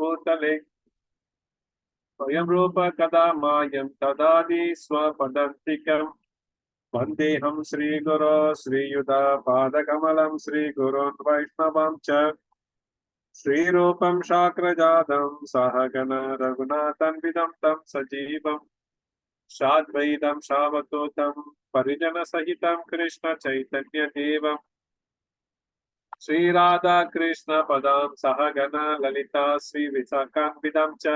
भूतले स्वयं रूप कदा मायं तदादि स्वपदान्तिकम् वन्देऽहं श्रीगुरो श्रीयुतापादकमलं श्रीगुरोन् वैष्णवं च श्रीरूपं शाक्रजातं सहगण रघुनाथन्वितं तं सजीवं साद्वैतं सावधूतं परिजनसहितं कृष्णचैतन्यदेवं श्रीराधा कृष्णपदां सहगण ललिता श्रीविशाखान्वितं च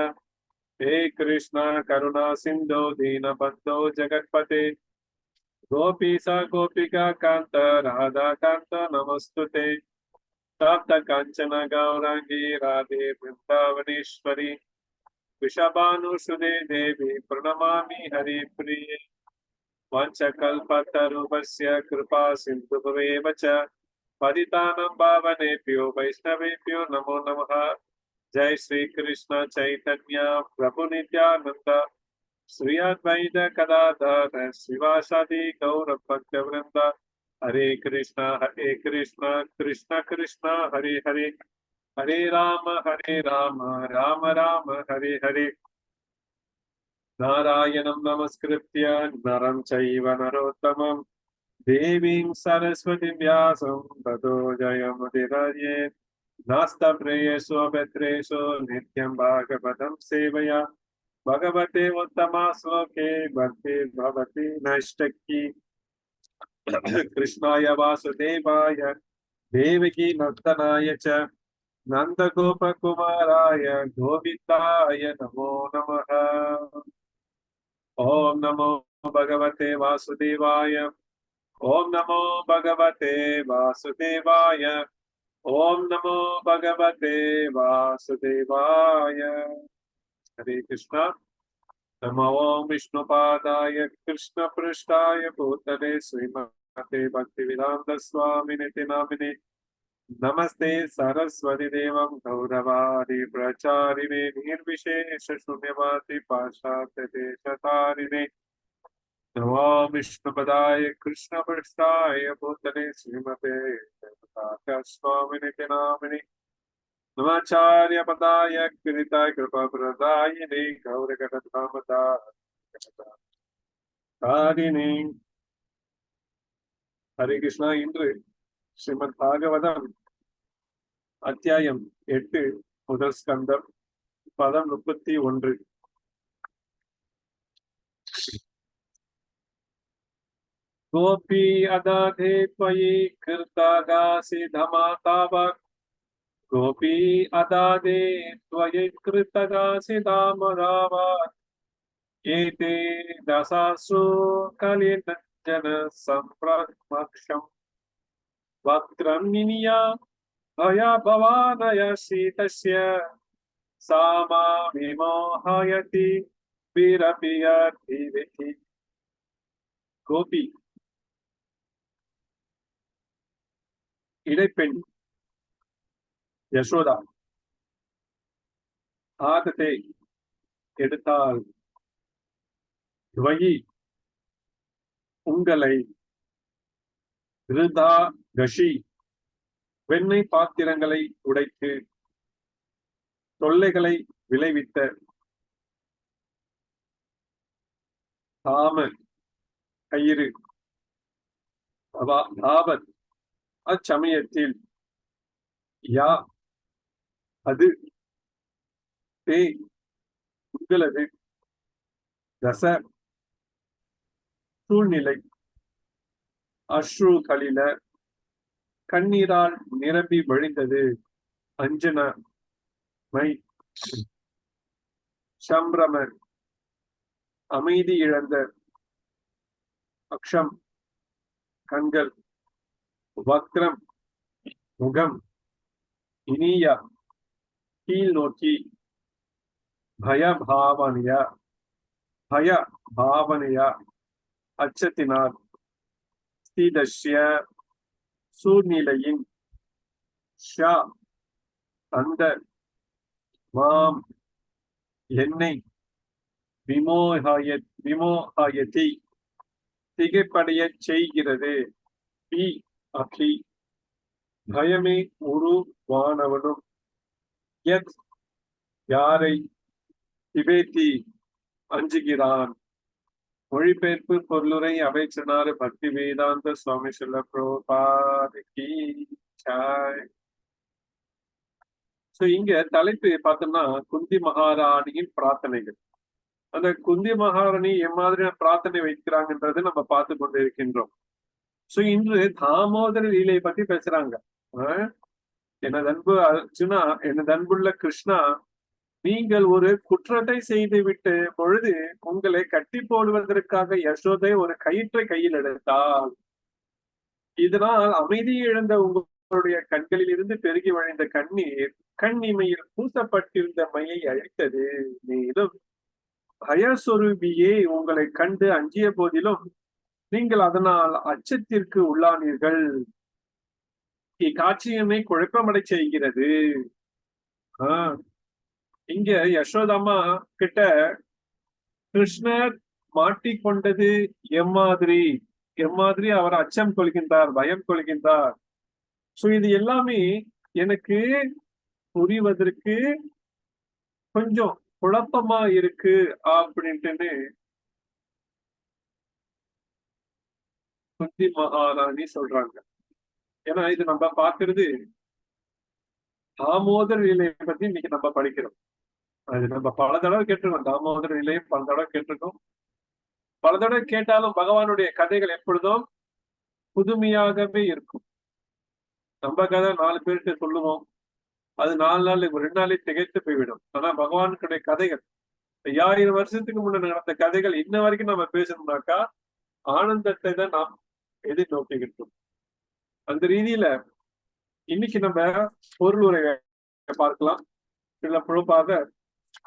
हे कृष्ण करुणा सिन्धो दीनबन्धो जगत्पते गोपीश गोपिका कान्त राधा कान्त नमस्तुते तप्त काञ्चन गौरांगी राधे वृन्दावनेश्वरी वृषभानुसुते देवी प्रणमामि हरिप्रिये वंशकल्पतरुभ्यश्च कृपा सिन्धुभ्येव च पतितानां पावनेभ्यो वैष्णवेभ्यो नमो नमः। जय श्री कृष्ण चैतन्य प्रभु नित्यानंद श्री अद्वैत गदाधर शिवासादि गौर भक्तवृंद हरे कृष्ण कृष्ण कृष्ण हरे हरे हरे राम राम राम हरे हरे नारायणं नमस्कृत्य नरं चैव नरोत्तमं देवीं सरस्वतीं व्यासं ततो जयमुदीरयेत् नास्तप्रेयसु भद्रेषु नित्यं भागवतं सेवया भगवते उत्तमा श्लोके भक्ति भवति नैष्टकी कृष्णाय वासुदेवाय देवकी नन्दनाय च नन्दगोपकुमाराय गोविन्दाय नमो नमः। ओम नमो भगवते वासुदेवाय ओम नमो भगवते वासुदेवाय ओम नमो भगवते वासुदेवाय। हरे कृष्णा। नमो विष्णुपादाय कृष्ण पृष्ठाय भूतले श्रीमते भक्तिवेदांत स्वामिनिति नामिने नमस्ते सरस्वती देवं गौरवादि प्रचारिणे निर्विशेष शून्यवादी पाशात्य देशतारिणे नमो विष्णुपदाय कृष्ण पृष्ठाय भूतले श्रीमते स्वामिनिति नामिने नमाचार्य पदाय कृताय कृपा प्रदायिने गौरगणधामदारिणे। हरे कृष्णा. இன்று ஸ்ரீமத் பாகவதம் அத்தியாயம் 8 முதல் ஸ்கந்தம் பதம் 31. கோபி அதாதே त्वयि कृतागासि धमातावक् गोपी अदादे त्वयि कृतगासि दामरावात् एते दशासु कलिनञ्जन सम्प्रमक्षम् वक्त्रं निनिया भया भवानय शीतस्य सा मां विमोहयति विरपियति. கோபி இடைப்பெண் யசோதா ஆதத்தை எடுத்தால் துவயி உங்களை கிருதா கஷி வெண்ணெய் பாத்திரங்களை உடைத்து தொல்லைகளை விளைவித்த தாம கயிறு தாவத் அச்சமயத்தில் யா அது தே உங்களது தச சூழ்நிலை அஸ்ருகளில கண்ணீரால் நிரம்பி வழிந்தது அஞ்சன மை சம்பிரம அமைதி இழந்த அக்ஷம் கண்கள் வக்ரம் முகம் இனியா கீழ் நோக்கி பய பாவனையா அச்சத்தினால் ஸ்ரீதஷ்ய சூழ்நிலையின் ஷா அந்த மாம் என்னை விமோகாயத்தை திகைப்படைய செய்கிறது. பி அபி பயமே உருவானவனும் யத் யாரை திபேத்தி அஞ்சுகிறான்? மொழிபெயர்ப்பு பொருளுரை அவைச்சனாறு பக்தி வேதாந்த சுவாமி சொல்ல பிரபாதிக்கு. சோ இங்க தலைப்பு பார்த்தோம்னா குந்தி மகாராணியின் பிரார்த்தனைகள். அந்த குந்தி மகாராணி எம்மாதிரியான பிரார்த்தனை வைக்கிறாங்கன்றது நம்ம பார்த்து கொண்டு இருக்கின்றோம். சோ இன்று தாமோதர லீலையை பத்தி பேசுறாங்க. எனது அன்பு அர்ஜுனா, எனது அன்புள்ள கிருஷ்ணா, நீங்கள் ஒரு குற்றத்தை செய்து விட்டு பொழுது உங்களை கட்டி போடுவதற்காக யசோதை ஒரு கயிற்றை கையில் எடுத்தால், இதனால் அமைதி இழந்த உங்களுடைய கண்களில் இருந்து பெருகி வழிந்த கண்ணீர் கண் இமையில் பூசப்பட்டிருந்த மையை அழித்தது. மேலும் பயஸ்வரூபியே உங்களை கண்டு அஞ்சிய போதிலும் நீங்கள் அதனால் அச்சத்திற்கு உள்ளானீர்கள். இக்காட்சி என்னை குழப்பமடை செய்கிறது. இங்க யசோதாமா கிட்ட கிருஷ்ணர் மாட்டிக்கொண்டது எம்மாதிரி அவர் அச்சம் கொள்கின்றார், பயம் கொள்கின்றார். சோ இது எல்லாமே எனக்கு புரிவதற்கு கொஞ்சம் குழப்பமா இருக்கு அப்படின்ட்டு குந்தி மகாராணி சொல்றாங்க. ஏன்னா இது நம்ம பாக்குறது தாமோதர நிலையை பத்தி இன்னைக்கு நம்ம படிக்கிறோம். அது நம்ம பல தடவை கேட்டிருக்கோம். தாமோதர நிலையம் பல தடவை கேட்டிருக்கோம். பல தடவை கேட்டாலும் பகவானுடைய கதைகள் எப்பொழுதும் புதுமையாகவே இருக்கும். நம்ம கதை 4 பேருக்கு சொல்லுவோம், அது 4 நாள் 2 நாளே திகைத்து போய்விடும். ஆனா பகவானுடைய கதைகள் 5000 வருஷத்துக்கு முன்னாடி நடந்த கதைகள் இன்ன வரைக்கும் நம்ம பேசணும்னாக்கா ஆனந்தத்தை தான் நாம் எதிர்நோக்கிக்கிட்டோம். அந்த ரீதியில இன்னைக்கு நம்ம பொருள் உரை பார்க்கலாம். இல்ல புழப்பாக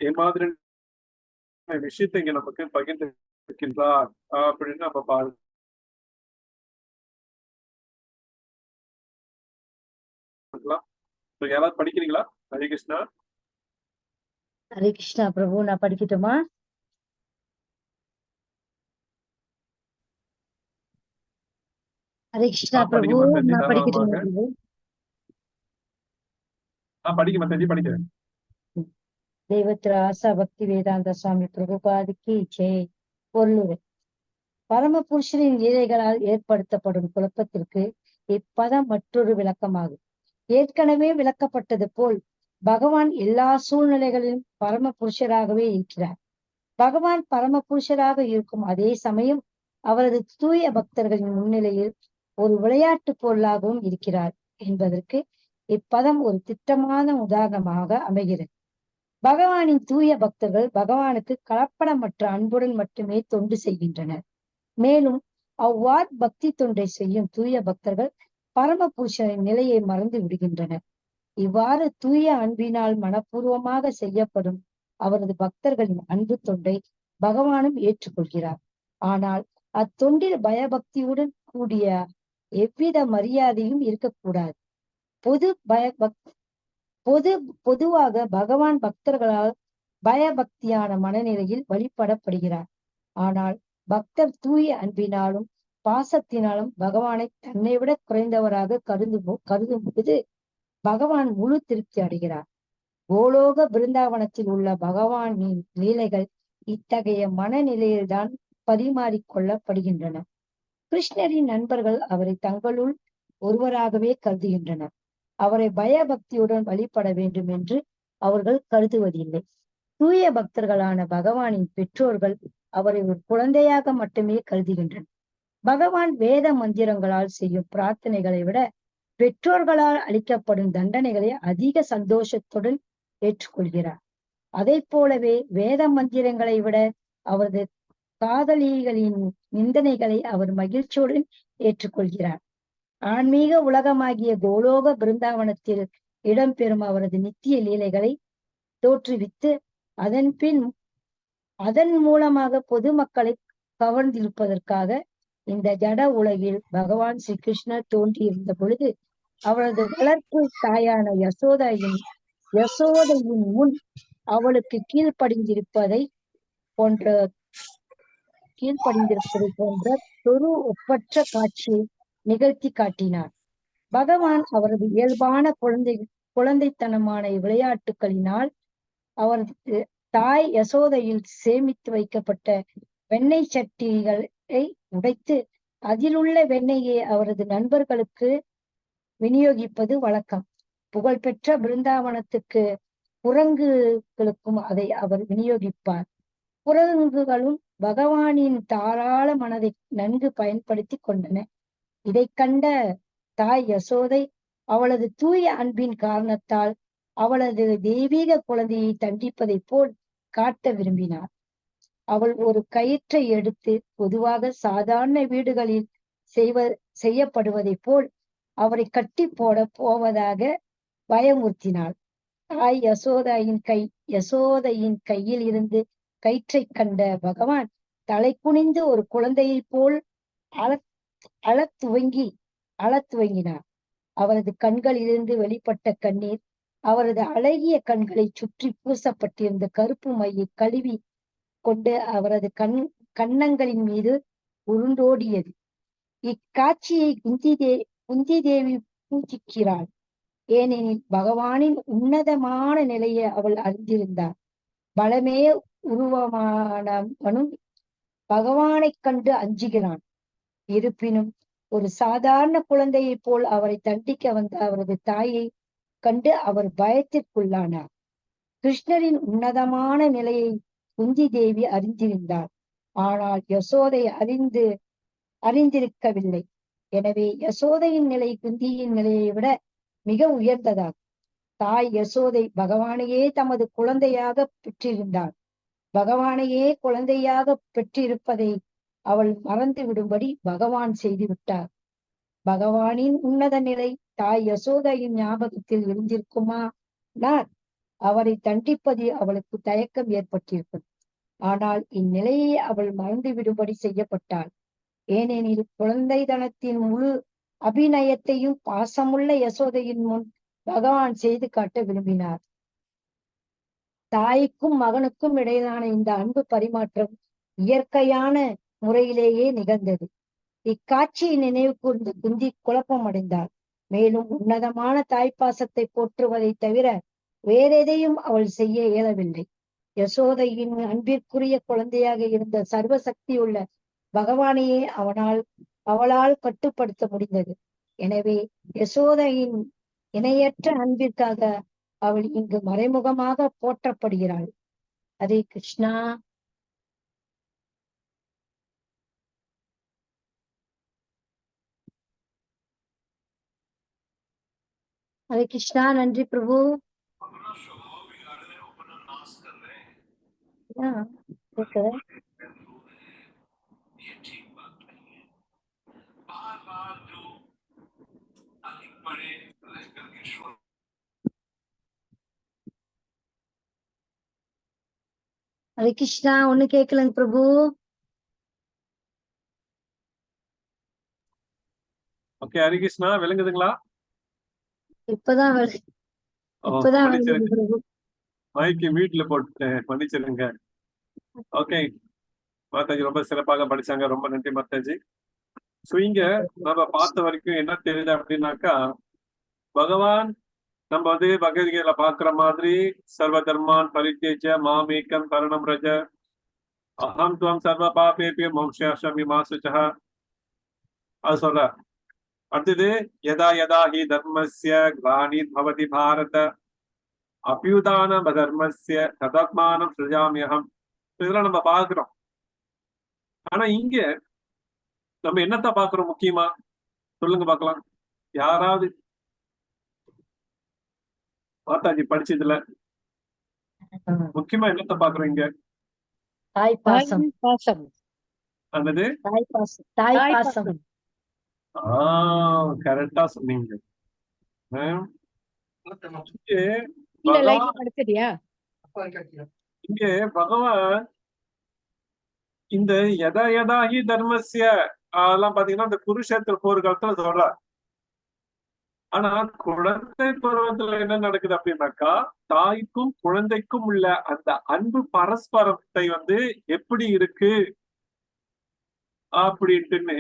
எம்மாதிரி விஷயத்தை இங்க நமக்கு பகிர்ந்து இருக்கின்றார் அப்படின்னு நம்ம பார்க்கலாம். யாராவது படிக்கிறீங்களா? ஹரே கிருஷ்ணா. ஹரே கிருஷ்ணா பிரபு, நான் படிக்கட்டுமா? ஹரே கிருஷ்ணா பிரபு, நான் படிக்கட்டுமா பிரபு? படிக்க மத்தஜி படிக்கிறேன். தெய்வத்திரு ஆசா பக்தி வேதாந்த சுவாமி பிரபுபாதிக்கு ஜெய். பொருளுரை. பரம புருஷனின் லீலைகளால் ஏற்படுத்தப்படும் குழப்பத்திற்கு இப்பதம் மற்றொரு விளக்கமாகும். ஏற்கனவே விளக்கப்பட்டது போல் பகவான் எல்லா சூழ்நிலைகளிலும் பரம புருஷராகவே இருக்கிறார். பகவான் பரம புருஷராக இருக்கும் அதே சமயம் அவரது தூய பக்தர்களின் முன்னிலையில் ஒரு விளையாட்டு பொருளாகவும் இருக்கிறார் என்பதற்கு இப்பதம் ஒரு திட்டமான உதாரணமாக அமைகிறது. பகவானின் தூய பக்தர்கள் பகவானுக்கு கலப்படமற்ற அன்புடன் மட்டுமே தொண்டு செய்கின்றனர். மேலும் அவ்வாறு பக்தி தொண்டை செய்யும் தூய பக்தர்கள் பரம புருஷனின் நிலையை மறந்து விடுகின்றனர். இவ்வாறு தூய அன்பினால் மனப்பூர்வமாக செய்யப்படும் அவரது பக்தர்களின் அன்பு தொண்டை பகவானும் ஏற்றுக்கொள்கிறார். ஆனால் அத்தொண்டில் பயபக்தியுடன் கூடிய எவ்வித மரியாதையும் இருக்கக்கூடாது. பொதுவாக பகவான் பக்தர்களால் பயபக்தியான மனநிலையில் வழிபடப்படுகிறார். ஆனால் பக்தர் தூய அன்பினாலும் பாசத்தினாலும் பகவானை தன்னை விட குறைந்தவராக கருதும் போது பகவான் முழு திருப்தி அடைகிறார். கோலோக பிருந்தாவனத்தில் உள்ள பகவானின் லீலைகள் இத்தகைய மனநிலையில்தான் பரிமாறிக்கொள்ளப்படுகின்றன. கிருஷ்ணரின் நண்பர்கள் அவரை தங்களுள் ஒருவராகவே கருதுகின்றனர். அவரை பயபக்தியுடன் வழிபட வேண்டும் என்று அவர்கள் கருதுவதில்லை. தூய பக்தர்களான பகவானின் பெற்றோர்கள் அவரை ஒரு குழந்தையாக மட்டுமே கருதுகின்றனர். பகவான் வேத மந்திரங்களால் செய்யும் பிரார்த்தனைகளை விட பெற்றோர்களால் அளிக்கப்படும் தண்டனைகளை அதிக சந்தோஷத்துடன் ஏற்றுக்கொள்கிறார். அதை போலவே வேத மந்திரங்களை விட அவரது காதலிகளின் நிந்தனைகளை அவர் மகிழ்ச்சியுடன் ஏற்றுக்கொள்கிறார். ஆன்மீக உலகமாகிய கோலோக பிருந்தாவனத்தில் இடம்பெறும் அவரது நித்திய லீலைகளை தோற்றுவித்து அதன் மூலமாக பொதுமக்களை கவர்ந்திருப்பதற்காக இந்த ஜட உலகில் பகவான் ஸ்ரீ கிருஷ்ணர் தோன்றியிருந்த பொழுது அவரது வளர்ப்பு தாயான யசோதையின் முன் அவளுக்கு கீழ்ப்படிந்திருப்பதை போன்ற தொரு ஒப்பற்ற காட்சியை நிகழ்த்தி காட்டினார். பகவான் அவரது இயல்பான குழந்தைத்தனமான விளையாட்டுகளினால் அவரது தாய் யசோதையில் சேமித்து வைக்கப்பட்ட வெண்ணெய் சட்டிகளை உடைத்து அதிலுள்ள வெண்ணெயை அவரது நண்பர்களுக்கு விநியோகிப்பது வழக்கம். புகழ்பெற்ற பிருந்தாவனத்துக்கு குரங்குகளுக்கும் அதை அவர் விநியோகிப்பார். குரங்குகளும் பகவானின் தாராள மனதை நன்கு பயன்படுத்தி கொண்டன. இதை கண்ட தாய் யசோதை அவளது தூய அன்பின் காரணத்தால் அவளது தெய்வீக குழந்தையை தண்டிப்பதைப் போல் காட்ட விரும்பினார். அவள் ஒரு கயிற்றை எடுத்து பொதுவாக சாதாரண வீடுகளில் செய்யப்படுவதைப் போல் அவரை கட்டி போவதாக பயமுறுத்தினாள். தாய் யசோதையின் கையில் இருந்து கயிற்றை கண்ட பகவான் தலை குனிந்து ஒரு குழந்தையைப் போல் அழத் துவங்கினார். அவரது கண்களிலிருந்து வெளிப்பட்ட கண்ணீர் அவரது அழகிய கண்களை சுற்றி பூசப்பட்டிருந்த கருப்பு மையை கழுவி கொண்டு அவரது கன்னங்களின் மீது உருண்டோடியது. இக்காட்சியை குந்தி தேவி பூஜிக்கிறாள். ஏனெனில் பகவானின் உன்னதமான நிலையை அவள் அறிந்திருந்தார். பலமே உருவமானவனும் பகவானை கண்டு அஞ்சுகிறான். இருப்பினும் ஒரு சாதாரண குழந்தையைப் போல் அவரை தண்டிக்க வந்த அவரது தாயை கண்டு அவர் பயத்திற்குள்ளானார். கிருஷ்ணரின் உன்னதமான நிலையை குந்தி தேவி அறிந்திருந்தார். ஆனால் யசோதை அறிந்திருக்கவில்லை. எனவே யசோதையின் நிலை குந்தியின் நிலையை விட மிக உயர்ந்ததாகும். தாய் யசோதை பகவானையே தமது குழந்தையாக பெற்றிருந்தாள். பகவானையே குழந்தையாக பெற்றிருப்பதை அவள் மறந்து விடும்படி பகவான் செய்துவிட்டார். பகவானின் உன்னத நிலை தாய் யசோதையின் ஞாபகத்தில் இருந்திருக்குமா? நான் அவரை தண்டிப்பதில் அவளுக்கு தயக்கம் ஏற்பட்டிருக்கும். ஆனால் இந்நிலையை அவள் மறந்து விடும்படி செய்யப்பட்டாள். ஏனெனில் குழந்தைதனத்தின் முழு அபிநயத்தையும் பாசமுள்ள யசோதையின் முன் பகவான் செய்து காட்ட விரும்பினார். தாய்க்கும் மகனுக்கும் இடையிலான இந்த அன்பு பரிமாற்றம் இயற்கையான முறையிலேயே நிகழ்ந்தது. இக்காட்சியை நினைவு கூர்ந்த குந்தி குழப்பம் அடைந்தாள். மேலும் உன்னதமான தாய்ப்பாசத்தை போற்றுவதை தவிர வேறெதையும் அவள் செய்ய இயலவில்லை. யசோதையின் அன்பிற்குரிய குழந்தையாக இருந்த சர்வ சக்தியுள்ள பகவானையே அவளால் கட்டுப்படுத்த முடிந்தது. எனவே யசோதையின் இணையற்ற அன்பிற்காக அவள் இங்கு மறைமுகமாக போற்றப்படுகிறாள். ஹரே கிருஷ்ணா. ஹரே கிருஷ்ணா. நன்றி பிரபு. ஹரே கிருஷ்ணா. ஒண்ணு கேட்கலங்க பிரபு. ஓகே, ஹரே கிருஷ்ணா. விளங்குதுங்களா? இப்பதான் பிரபு. மைக்கு மியூட்ல போட்டுட்டேன், மன்னிச்சிருங்க. ஓகே, மாதாஜி ரொம்ப சிறப்பாக படிச்சாங்க. ரொம்ப நன்றி மாதாஜி. சோ இங்க நம்ம பார்த்த வரைக்கும் என்ன தெரியுது அப்படின்னாக்கா, பகவான் நம்ம வந்து பகவத்கீதையில பாக்குற மாதிரி சர்வ தர்மான் பரித்தேஜ மாமேக்கம் சரணம் ரஜ அஹம் துவம் சர்வ பாபேபிய மோக்ஷாமி மாசுச்சா அது சொல்ற. அடுத்தது யதா யதா ஹி தர்மஸ்ய கிளானி பவதி பாரத அபியுதான தர்மஸ்ய ததாத்மானம் சுஜாமியகம். இதெல்லாம் நம்ம பாக்குறோம். ஆனா இங்க நம்ம என்னத்த பாக்குறோம் முக்கியமா? சொல்லுங்க பாக்கலாம். யாராவது மாதாஜி படிச்சதுல முக்கியமா என்னத்த பாக்குறோம் இங்க? தாய்ப்பாசம். அல்லது தாய்ப்பாசம். கரெக்டா சொன்னீங்க. இங்கே பகவான் இந்த யதா யதாஹி தர்மஸ்ய அதெல்லாம் பாத்தீங்கன்னா இந்த குருஷேத்திர போர்க்காலத்துல சொல்றார். ஆனா குழந்தை பருவத்துல என்ன நடக்குது அப்படின்னாக்கா, தாய்க்கும் குழந்தைக்கும் உள்ள அந்த அன்பு பரஸ்பரத்தை வந்து எப்படி இருக்கு அப்படின்ட்டுன்னு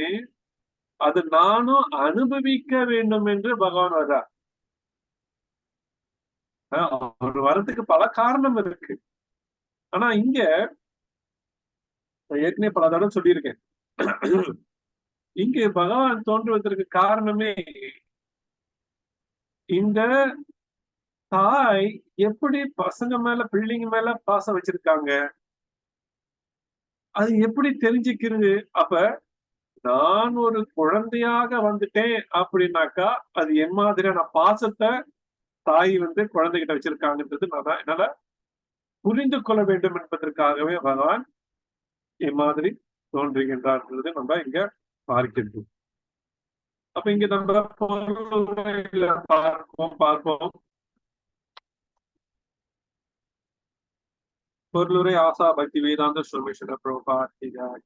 அது நானும் அனுபவிக்க வேண்டும் என்று பகவான் வர்றார். அவர் வர்றதுக்கு பல காரணம் இருக்கு. ஆனா இங்க ஏற்கனவே பல தடவை சொல்லியிருக்கேன், இங்கு பகவான் தோன்றுவதற்கு காரணமே இந்த தாய் எப்படி பசங்க மேல பிள்ளைங்க மேல பாசம் வச்சிருக்காங்க, அது எப்படி தெரிஞ்சுக்கிறது? அப்ப நான் ஒரு குழந்தையாக வந்துட்டேன் அப்படின்னாக்கா, அது என் மாதிரியான பாசத்தை தாய் குழந்தைகிட்ட வச்சிருக்காங்கன்றது நான் என்னால புரிந்து கொள்ள வேண்டும் என்பதற்காகவே பகவான் இம்மாதிரி தோன்றுகின்றார்ன்றது நம்ம இங்க பார்க்கின்றோம். அப்ப இங்க நம்ம பொருளுரையில பார்ப்போம். பொருளுரை ஆசா பக்தி வேதாந்த சுமேஸ்வர பிரபாத்.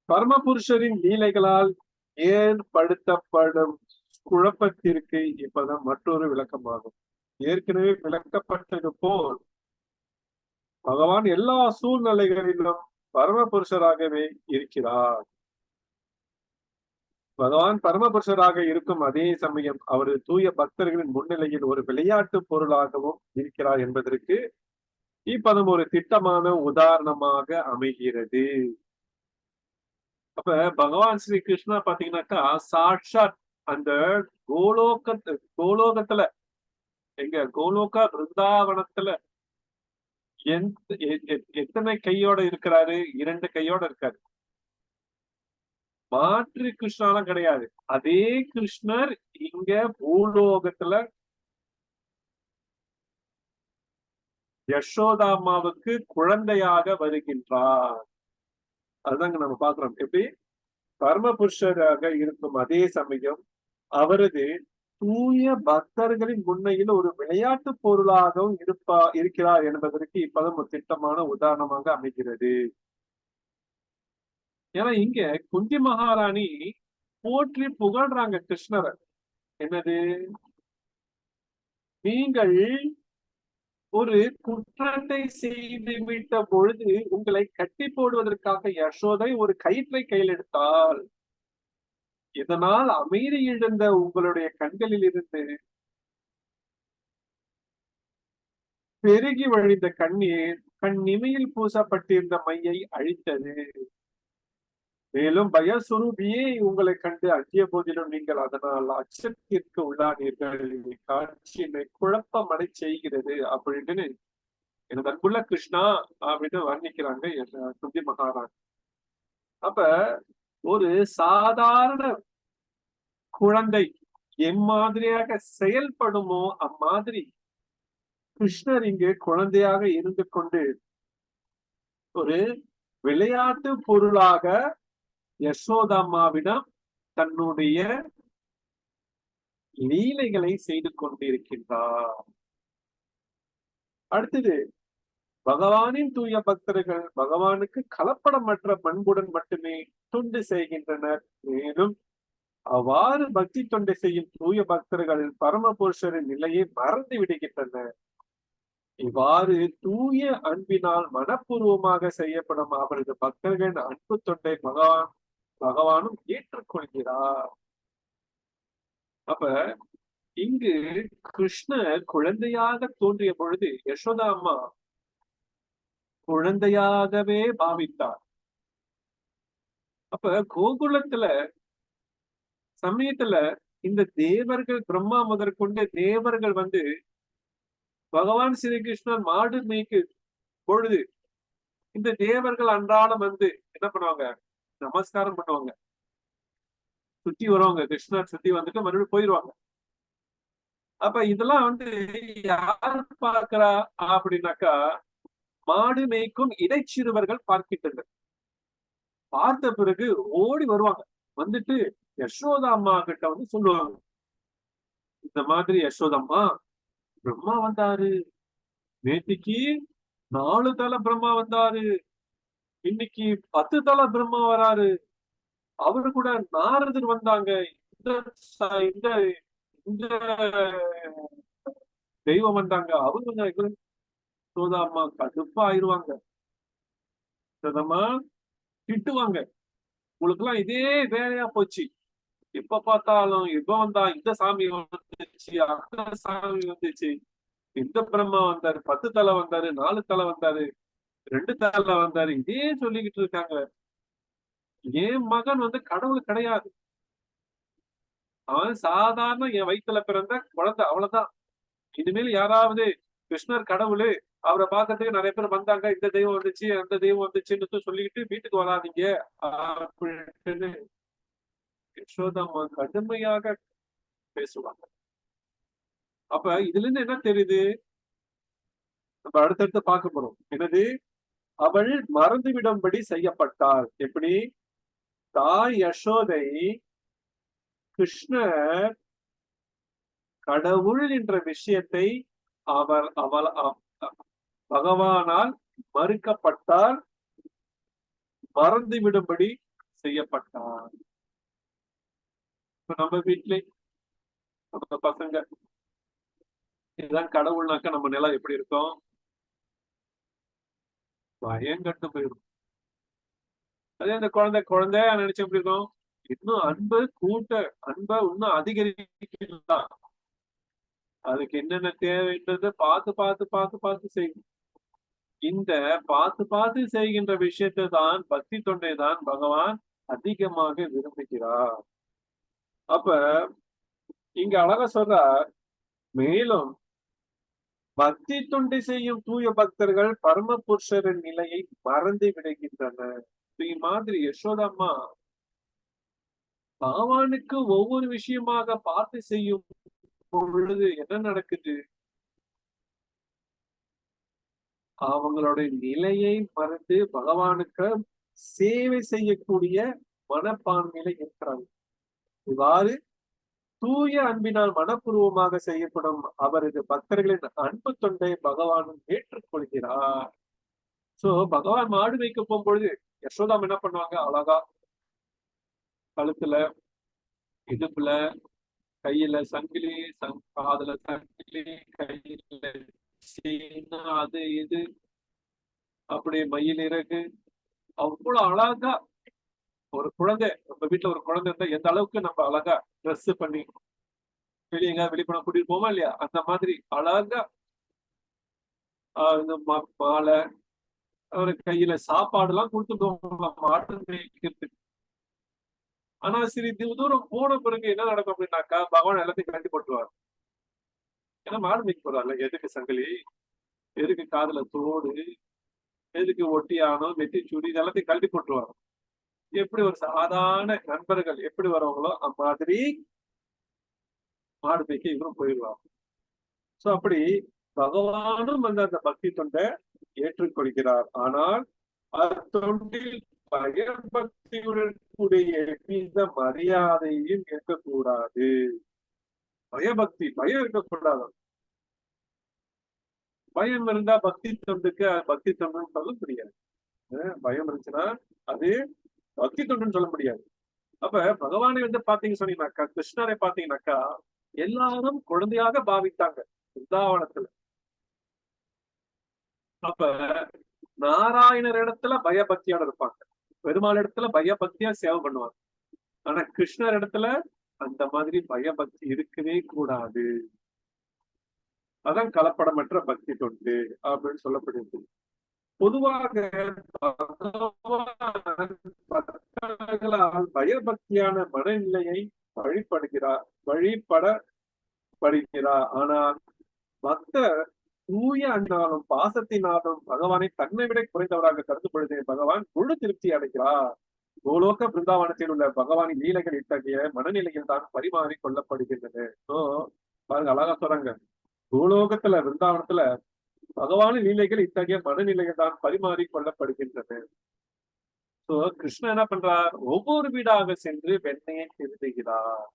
பரமபுருஷரின் லீலைகளால் ஏற்படுத்தப்படும் குழப்பத்திற்கு இப்பதான் மற்றொரு விளக்கமாகும். ஏற்கனவே விளக்கப்பட்டது போல் பகவான் எல்லா சூழ்நிலைகளிலும் பரமபுருஷராகவே இருக்கிறார். பகவான் பரமபுருஷராக இருக்கும் அதே சமயம் அவரது தூய பக்தர்களின் முன்னிலையில் ஒரு விளையாட்டு பொருளாகவும் இருக்கிறார் என்பதற்கு இப்பதம் ஒரு திட்டமான உதாரணமாக அமைகிறது. அப்ப பகவான் ஸ்ரீ கிருஷ்ணா பாத்தீங்கன்னாக்கா சாட்சாத் அந்த கோலோகத்துல எங்க கோலோக பிருந்தாவனத்துல எத்தனை கையோட இருக்கிறாரு? 2 கையோட இருக்காரு. மாற்று கிருஷ்ணாலாம் கிடையாது. அதே கிருஷ்ணர் இங்க பூலோகத்துல யசோதாமாவுக்கு குழந்தையாக வருகின்றார். அதுதாங்க நம்ம பாக்குறோம். எப்படி பரமபுருஷராக இருக்கும் அதே சமயம் அவரது தூய பக்தர்களின் முன்னையில் ஒரு விளையாட்டு பொருளாகவும் இருக்கிறார் என்பதற்கு இப்பதான் ஒரு திட்டமான உதாரணமாக அமைகிறது. ஏன்னா இங்க குந்தி மகாராணி போற்றி புகழ்றாங்க கிருஷ்ணரை. என்னது? நீங்கள் ஒரு குற்றத்தை செய்து விட்ட பொழுது உங்களை கட்டி போடுவதற்காக யசோதை ஒரு கயிற்றை கையில் எடுத்தால், இதனால் அமைதி இழந்த உங்களுடைய கண்களில் இருந்து பெருகி வழிந்த கண்ணீர் கண் இமையில் பூசப்பட்டிருந்த மையை அழித்தது. மேலும் பயசுரூபியே உங்களை கண்டு அஞ்சிய போதிலும் நீங்கள் அதனால் அச்சத்திற்கு உள்ளானீர்கள். காட்சி என்னை குழப்பமடை செய்கிறது அப்படின்னு எனது அன்புள்ள கிருஷ்ணா அப்படின்னு வர்ணிக்கிறாங்க குந்தி மகாராணி. அப்ப ஒரு சாதாரண குழந்தை எம்மாதிரியாக செயல்படுமோ அம்மாதிரி கிருஷ்ணர் இங்கு குழந்தையாக இருந்து கொண்டு ஒரு விளையாட்டு பொருளாக யசோதாமாவிடம் தன்னுடைய லீலைகளை செய்து கொண்டிருக்கின்றார். அடுத்தது பகவானின் தூய பக்தர்கள் பகவானுக்கு கலப்படமற்ற பண்புடன் மட்டுமே தொண்டு செய்கின்றனர். மேலும் அவ்வாறு பக்தி தொண்டு செய்யும் தூய பக்தர்கள் பரமபுருஷரின் நிலையை மறந்து விடுகின்றனர். இவ்வாறு தூய அன்பினால் மனப்பூர்வமாக செய்யப்படும் அவரது பக்தர்களின் அன்பு தொண்டை பகவானும் ஏற்றுக்கொள்கிறார். அப்ப இங்கு கிருஷ்ணர் குழந்தையாக தோன்றிய பொழுது யசோதா அம்மா குழந்தையாகவே பாவித்தார். அப்ப கோகுலத்துல சமயத்துல இந்த தேவர்கள் பிரம்மா முதற்கொண்டு தேவர்கள் பகவான் ஸ்ரீ கிருஷ்ணர் மாடு மேய்க்கு பொழுது இந்த தேவர்கள் அன்றாடம் என்ன பண்ணுவாங்க? நமஸ்காரம் பண்ணுவாங்க, சுத்தி வருவாங்க. கிருஷ்ணர் சுத்தி வந்துட்டு மறுபடியும் போயிடுவாங்க. அப்ப இதெல்லாம் யார் பார்க்கிறா அப்படின்னாக்கா மாடு மேய்க்கும் இடைச்சிறுவர்கள் பார்க்கின்றனர். பார்த்த பிறகு ஓடி வருவாங்க. வந்துட்டு யசோதா அம்மா கிட்ட சொல்லுவாங்க, இந்த மாதிரி யசோதம்மா பிரம்மா வந்தாரு, நேத்திக்கு 4 தலை பிரம்மா வந்தாரு, இன்னைக்கு 10 தலை பிரம்மா வராரு, அவரு கூட நாரதர் வந்தாங்க, இந்த இந்த தெய்வம் வந்தாங்க, அவங்க யசோதா அம்மா கடுப்பா ஆயிடுவாங்க. திட்டுவாங்க, உங்களுக்கு எல்லாம் இதே வேலையா போச்சு, எப்ப பார்த்தாலும் இப்ப வந்தா இந்த சாமி வந்துச்சு, அந்த சாமி வந்துச்சு, இந்த பிரம்மா வந்தாரு, 10 தலை வந்தாரு, 4 தலை வந்தாரு, 2 தலை வந்தாரு, இதே சொல்லிக்கிட்டு இருக்காங்க. என் மகன் வந்து கடவுள் கிடையாது. அவன் சாதாரண என் வயித்துல பிறந்த குழந்தை, அவ்வளவுதான். இனிமேல் யாராவது கிருஷ்ணர் கடவுளு, அவரை பார்க்கறதுக்கு நிறைய பேர் வந்தாங்க, இந்த தெய்வம் வந்துச்சு, அந்த தெய்வம் வந்துச்சுன்னு சொல்லிக்கிட்டு வீட்டுக்கு வராதீங்க அப்படின்னு யசோதாம்மா கடுமையாக பேசுவாங்க. அப்ப இதுல இருந்து என்ன தெரியுது? நம்ம அடுத்தடுத்து பார்க்க போறோம். என்னது? அவள் மறந்துவிடும்படி செய்யப்பட்டாள். எப்படி? தாய் யசோதை கிருஷ்ணர் கடவுள் என்ற விஷயத்தை அவர் அவள் பகவானால் மறுக்கப்பட்டால் மறந்துவிடும்படி செய்யப்பட்டார். இப்ப நம்ம வீட்டிலே நம்ம பசங்க இதுதான் கடவுள்னாக்க நம்ம நிலம் எப்படி இருக்கும்? பயங்கட்டு போயிடும். அதே அந்த குழந்தையா நினைச்சு எப்படி இருக்கும்? இன்னும் அன்பை இன்னும் அதிகரிக்கலாம். அதுக்கு என்னென்ன தேவைன்றதை பார்த்து செய்யும். இந்த பார்த்து செய்கின்ற விஷயத்தை தான், பக்தி தொண்டை தான் பகவான் அதிகமாக விரும்புகிறார். அப்ப இங்க அழகா சொல்றார், மேலும் பக்தி தொண்டை செய்யும் தூய பக்தர்கள் பரம புருஷரின் நிலையை மறந்து விடுகின்றனர். மாதிரி யசோதம்மா பகவானுக்கு ஒவ்வொரு விஷயமாக பார்த்து செய்யும் பொழுது என்ன நடக்குது? அவங்களுடைய நிலையை மறந்து பகவானுக்கு சேவை செய்யக்கூடிய மனப்பான்மையில இருக்கிறாங்க. இவ்வாறு தூய அன்பினால் மனப்பூர்வமாக செய்யப்படும் அவரது பக்தர்களின் அன்பு தொண்டை பகவானும் ஏற்றுக்கொள்கிறார். சோ பகவான் மாடு வைக்க போகும்பொழுது யசோதாம் என்ன பண்ணுவாங்க? அழகா கழுத்துல, இடுப்புல, கையில சங்கிலி, காதுல சங்கிலி, கையில செயின், அது இது, அப்படியே மயில் இறகு, அவ்வளவு அழகா ஒரு குழந்தை, நம்ம வீட்டுல ஒரு குழந்தை இருந்தா எந்த அளவுக்கு நம்ம அழகா ட்ரெஸ் பண்ணி வெளியே வெளிப்பட கூட்டிட்டு போவோமா இல்லையா? அந்த மாதிரி அழகா இந்த மாலை, ஒரு கையில சாப்பாடு எல்லாம் கொடுத்துட்டு மாட்டு மேய்க்கிறதுக்கு. ஆனா சிறிது தூரம் போன பிறகு என்ன நடக்கும் அப்படின்னாக்கா, பகவான் எல்லாத்தையும் கட்டி போட்டுருவார். ஏன்னா மாடு மேய்க்க போறாருல, எதுக்கு சங்கிலி, எதுக்கு காதுல தோடு, எதுக்கு ஒட்டியானம், வெட்டி சுடி, இதெல்லாத்தையும் கழட்டி போட்டுருவார். எப்படி ஒரு சாதாரண நண்பர்கள் எப்படி வரவங்களோ அம்மாதிரி மாடு மேய்க்க இவரும் போயிடுவார். சோ அப்படி பகவானும் வந்து அந்த பக்தி தொண்டை ஏற்றுக்கொள்கிறார். ஆனால் அத்தொண்டில் பயபக்தியுடன் கூடிய எவ்வித மரியாதையும் இருக்கக்கூடாது. பயம் இருக்கக்கூடாது. பயம் இருந்தா பக்தி தொண்டுன்னு சொல்ல முடியாது. பயம் இருந்துச்சுன்னா அது பக்தி தொண்டுன்னு சொல்ல முடியாது. அப்ப பகவானை வந்து பாத்தீங்க சொன்னீங்கன்னாக்கா, கிருஷ்ணரை பாத்தீங்கன்னாக்கா எல்லாரும் குழந்தையாக பாவித்தாங்க பிருந்தாவனத்துல. அப்ப நாராயணர் இடத்துல பயபக்தியோட இருப்பாங்க, பெருமாள் இடத்துல பயபக்தியா சேவை பண்ணுவாங்க. ஆனா கிருஷ்ணர் இடத்துல அந்த மாதிரி பயபக்தி இருக்கவே கூடாது. அதான் கலப்படமற்ற பக்தி தொண்டு அப்படின்னு சொல்லப்படுது. பொதுவாக பயபக்தியான மனநிலையை வழிபடப்படுகிறார். ஆனால் பக்தர் தூய அன்பாலும் பாசத்தினாலும் பகவானை தன்னை விட குறைந்தவராக கருதும் பொழுது பகவான் முழு திருப்தி அடைகிறார். கோலோக பிருந்தாவனத்தில் உள்ள பகவானின் லீலைகள் இத்தகைய மனநிலையில் தான் பரிமாறி கொள்ளப்படுகின்றன. பாருங்க அழகா சொல்றாங்க, பூலோகத்துல பிருந்தாவனத்துல பகவானின் லீலைகள் இத்தகைய மனநிலையில் தான் பரிமாறி கொள்ளப்படுகின்றன. சோ கிருஷ்ணன் என்ன பண்றார்? ஒவ்வொரு வீடாக சென்று வெண்ணையை திருடுகிறார்.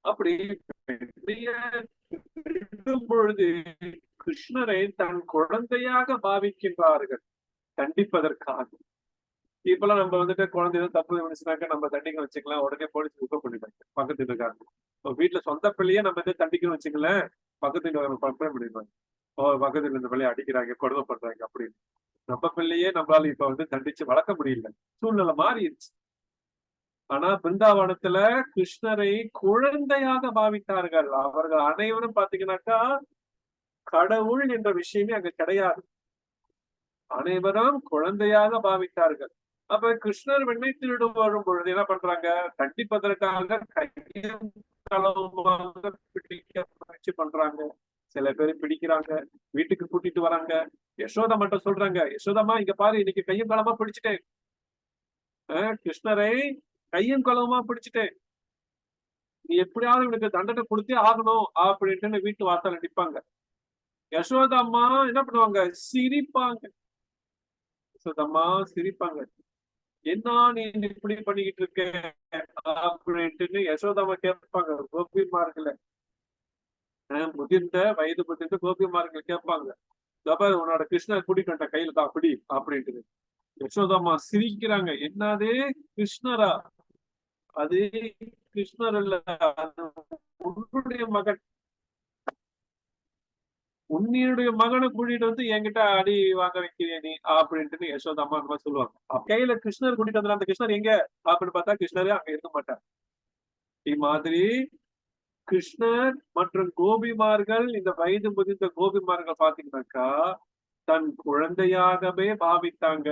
அப்படி பொழுது கிருஷ்ணரை தன் குழந்தையாக பாவிக்கின்றார்கள் தண்டிப்பதற்காக. இப்பெல்லாம் நம்ம வந்துட்டு குழந்தை தப்பு நினைச்சுனாக்க நம்ம தண்டிக்க வச்சுக்கலாம், உடனே போலீஸ் புக் பண்ணிடுவாங்க பக்கத்துல இருக்காங்க. வீட்டுல சொந்த பிள்ளையே நம்ம வந்து தண்டிக்கணும் வச்சுங்களேன், பக்கத்துல கம்ப்ளைண்ட் பண்ணிடுவாங்க. பக்கத்துல இந்த பிள்ளைய அடிக்கிறாங்க, கொடுமை பண்றாங்க அப்படின்னு. நம்ம பிள்ளையே நம்மளால இப்ப வந்து தண்டிச்சு வளர்க்க முடியல, சூழ்நிலை மாறிடுச்சு. ஆனா பிருந்தாவனத்துல கிருஷ்ணரை குழந்தையாக பாவித்தார்கள். அவர்கள் அனைவரும் பாத்தீங்கன்னாக்கா கடவுள் என்ற விஷயமே அங்க கிடையாது. அனைவரும் குழந்தையாக பாவித்தார்கள். அப்ப கிருஷ்ணர் வெண்ணெய் திருடு வரும் பொழுது என்ன பண்றாங்க? கண்டிப்பதற்காக கையும் களவுமாக பிடிக்க முயற்சி பண்றாங்க. சில பேர் பிடிக்கிறாங்க, வீட்டுக்கு கூட்டிட்டு வராங்க. யசோதா மட்டும் சொல்றாங்க, யசோதாம்மா இங்க பாரு, இன்னைக்கு கையும் களமா பிடிச்சிட்டேன். கிருஷ்ணரை கையும் களவுமா பிடிச்சிட்டேன். நீ எப்படியாவது இவனுக்கு தண்டனை கொடுத்தே ஆகணும் அப்படின்ட்டு வீட்டு வாசல்ல நிப்பாங்க. யசோதா அம்மா என்ன பண்ணுவாங்க? சிரிப்பாங்க. யசோதம்மா சிரிப்பாங்க. என்ன நீ இப்படி பண்ணிக்கிட்டு இருக்க அப்படின்ட்டு யசோதாமா கேட்பாங்க. கோபிமார்கள வயது முதிர்ந்த கோபிமார்கள் கேட்பாங்க. உன்னோட கிருஷ்ணர் கூட்டிட்டு கையில தான் அப்படி அப்படின்ட்டு யசோதாமா சிரிக்கிறாங்க. என்னது கிருஷ்ணரா? அது கிருஷ்ணர் இல்ல, உன்னுடைய மகன். உன்னுடைய மகனை கூட்டிட்டு வந்து என்கிட்ட அடி வாங்க வைக்கிறீ நீ அப்படின்ட்டு யசோதாமா அந்த மாதிரி சொல்லுவாங்க. கையில கிருஷ்ணர் கூட்டிட்டு வந்து அந்த கிருஷ்ணர் எங்க அப்படின்னு பார்த்தா கிருஷ்ணரே அங்க இருக்க மாட்டார். இம்மாதிரி கிருஷ்ணர் மற்றும் கோபிமார்கள், இந்த வயது முதிர்ந்த கோபிமார்கள் பாத்தீங்கன்னாக்கா தன் குழந்தையாகவே பாவித்தாங்க.